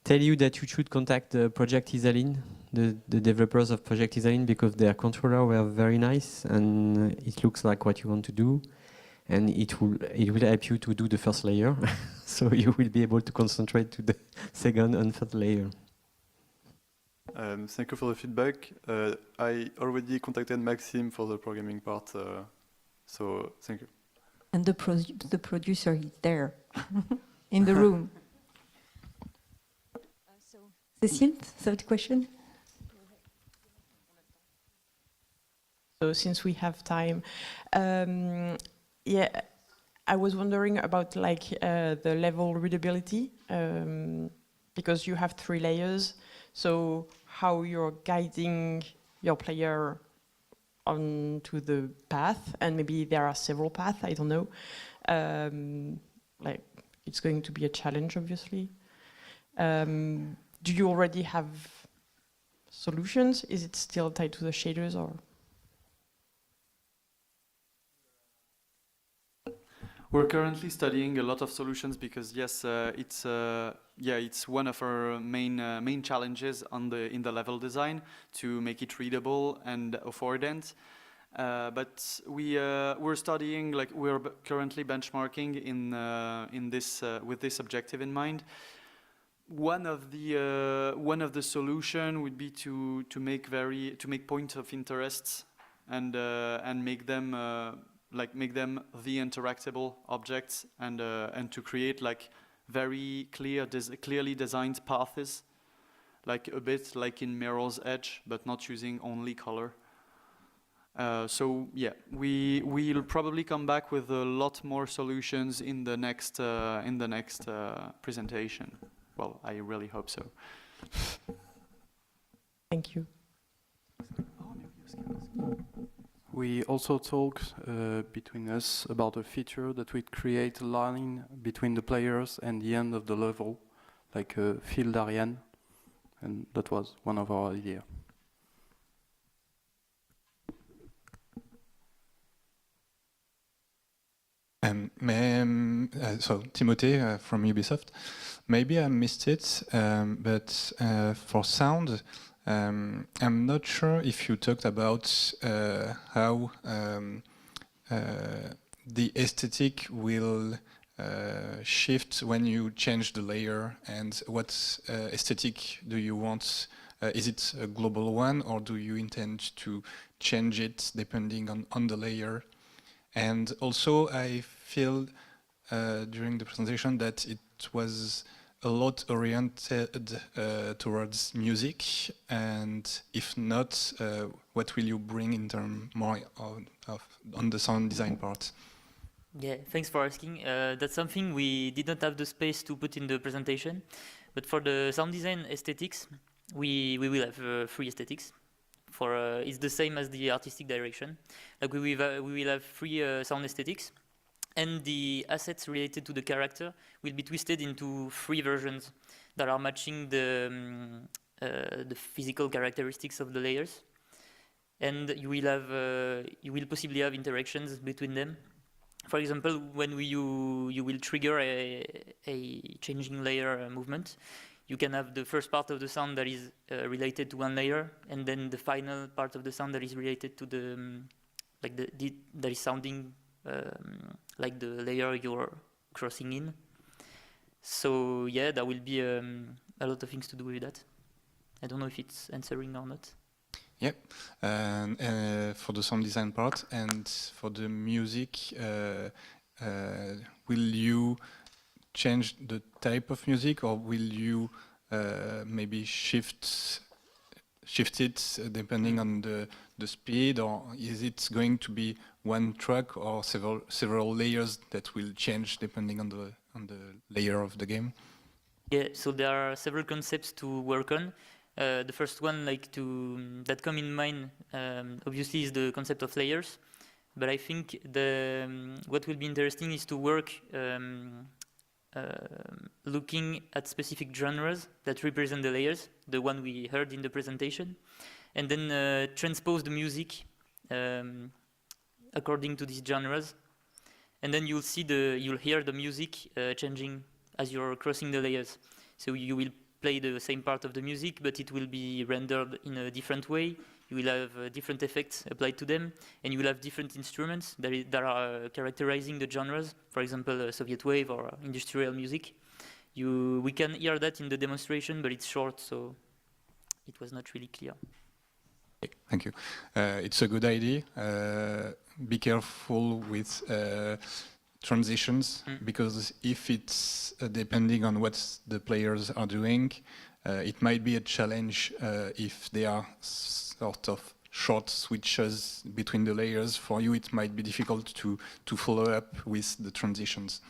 tell you that you should contact Project Isaline, the developers of Project Isaline, because their controller were very nice, and it looks like what you want to do, and it will help you to do the first layer, so you will be able to concentrate to the second and third layer. Thank you for the feedback. I already contacted Maxime for the programming part, so thank you. And the producer is there, in the room. Cécile, third question? So since we have time, yeah, I was wondering about like the level readability, because you have 3 layers, so how you're guiding your player onto the path, and maybe there are several paths, I don't know. Like, it's going to be a challenge, obviously. Do you already have solutions? Is it still tied to the shaders, or? We're currently studying a lot of solutions because yes, it's one of our main challenges in the level design to make it readable and affordant. But we're studying, like we're currently benchmarking in this with this objective in mind. One of the solution would be to make points of interest and make them make them the interactable objects and to create like very clearly designed paths, like a bit like in Mirror's Edge, but not using only color. So yeah, we'll probably come back with a lot more solutions in the next presentation. Well, I really hope so. Thank you. We also talked between us about a feature that would create a line between the players and the end of the level, like a field Ariane, and that was one of our ideas. So Timothée from Ubisoft. Maybe I missed it, but for sound, I'm not sure if you talked about how the aesthetic will shift when you change the layer, and what aesthetic do you want? Is it a global one, or do you intend to change it depending on the layer? And also, I feel during the presentation that it was a lot oriented towards music, and if not, what will you bring in terms more on the sound design part? Yeah, thanks for asking. That's something we did not have the space to put in the presentation, but for the sound design aesthetics, we will have 3 aesthetics. It's the same as the artistic direction. Like we will have 3 sound aesthetics, and the assets related to the character will be twisted into 3 versions that are matching the physical characteristics of the layers. And you will possibly have interactions between them. For example, when you will trigger a changing layer movement, you can have the first part of the sound that is related to one layer, and then the final part of the sound that is related to that is sounding like the layer you're crossing in. So yeah, there will be a lot of things to do with that. I don't know if it's answering or not. Yep, and for the sound design part and for the music, will you change the type of music, or will you maybe shift it depending on the speed, or is it going to be one track or several layers that will change depending on the layer of the game? Yeah, so there are several concepts to work on. The first one that come in mind obviously is the concept of layers, but I think what will be interesting is to work looking at specific genres that represent the layers, the one we heard in the presentation, and then transpose the music according to these genres, and then you'll hear the music changing as you're crossing the layers. So you will play the same part of the music, but it will be rendered in a different way. You will have different effects applied to them, and you will have different instruments that are characterizing the genres. For example, Soviet wave or industrial music. We can hear that in the demonstration, but it's short, so it was not really clear. Thank you. It's a good idea. Be careful with transitions, because if it's depending on what the players are doing, it might be a challenge if they are sort of short switches between the layers. For you, it might be difficult to follow up with the transitions,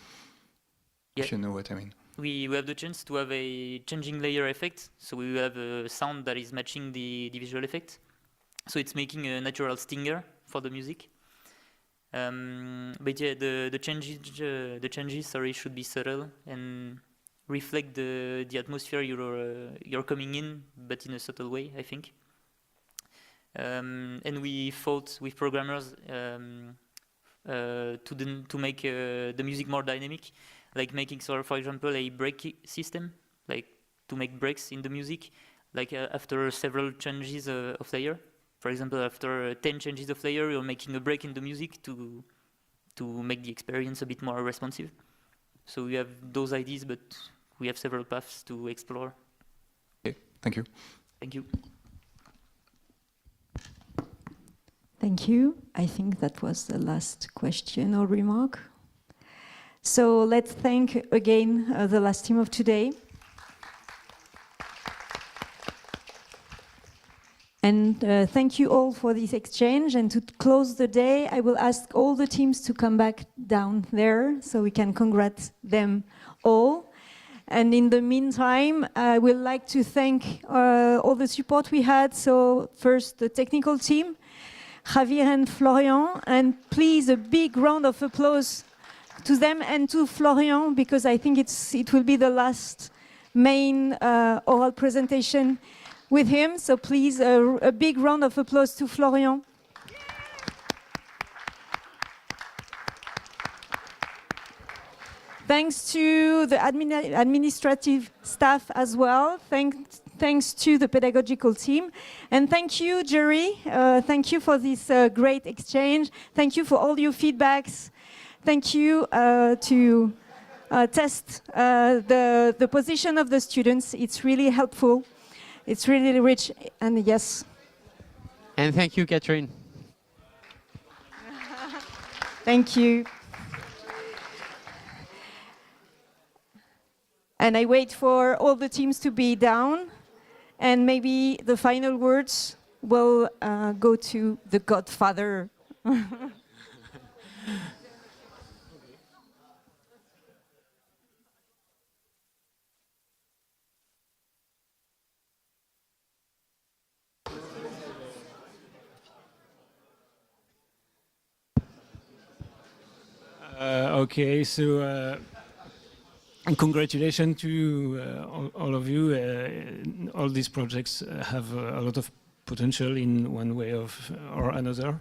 if you know what I mean. We have the chance to have a changing layer effect, so we will have a sound that is matching the visual effect. So it's making a natural stinger for the music. But yeah, the changes should be subtle and reflect the atmosphere you're coming in, but in a subtle way, I think. And we fought with programmers to make the music more dynamic, like making, so for example, a break system, like to make breaks in the music, like after several changes of layer. For example, after 10 changes of layer, you're making a break in the music to make the experience a bit more responsive. So we have those ideas, but we have several paths to explore. Okay, thank you. Thank you. Thank you. I think that was the last question or remark. So let's thank again the last team of today. And thank you all for this exchange. And to close the day, I will ask all the teams to come back down there so we can congratulate them all. And in the meantime, I would like to thank all the support we had. So first, the technical team, Javier and Florian. And please, a big round of applause to them and to Florian, because I think it will be the last main oral presentation with him. So please, a big round of applause to Florian. Thanks to the administrative staff as well. Thanks to the pedagogical team. And thank you, Jerry. Thank you for this great exchange. Thank you for all your feedbacks. Thank you to test the position of the students. It's really helpful. It's really rich, and yes. And thank you, Catherine. Thank you. And I wait for all the teams to be down, and maybe the final words will go to the Godfather. Okay, so congratulations to all of you. All these projects have a lot of potential in one way or another.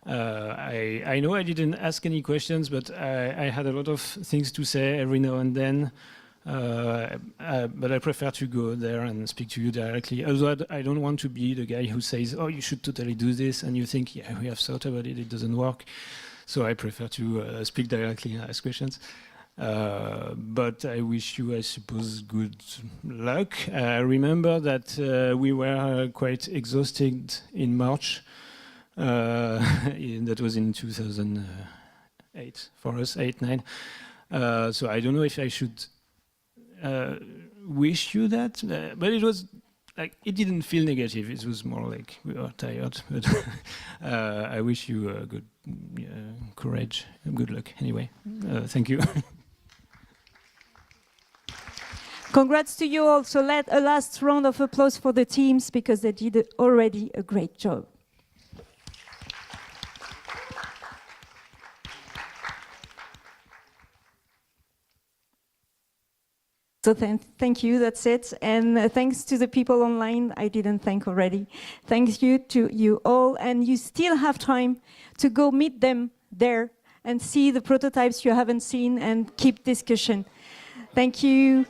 I know I didn't ask any questions, but I had a lot of things to say every now and then. But I prefer to go there and speak to you directly. Although I don't want to be the guy who says, "Oh, you should totally do this," and you think, "Yeah, we have thought about it, it doesn't work." So I prefer to speak directly and ask questions. But I wish you, I suppose, good luck. I remember that we were quite exhausted in March. That was in 2008 for us, 8-9. So I don't know if I should wish you that, but it was like, it didn't feel negative. It was more like we were tired. But I wish you good courage and good luck. Anyway, thank you. Congrats to you all. So let a last round of applause for the teams, because they did already a great job. So thank you, that's it. And thanks to the people online I didn't thank already. Thank you to you all, and you still have time to go meet them there and see the prototypes you haven't seen and keep discussion. Thank you.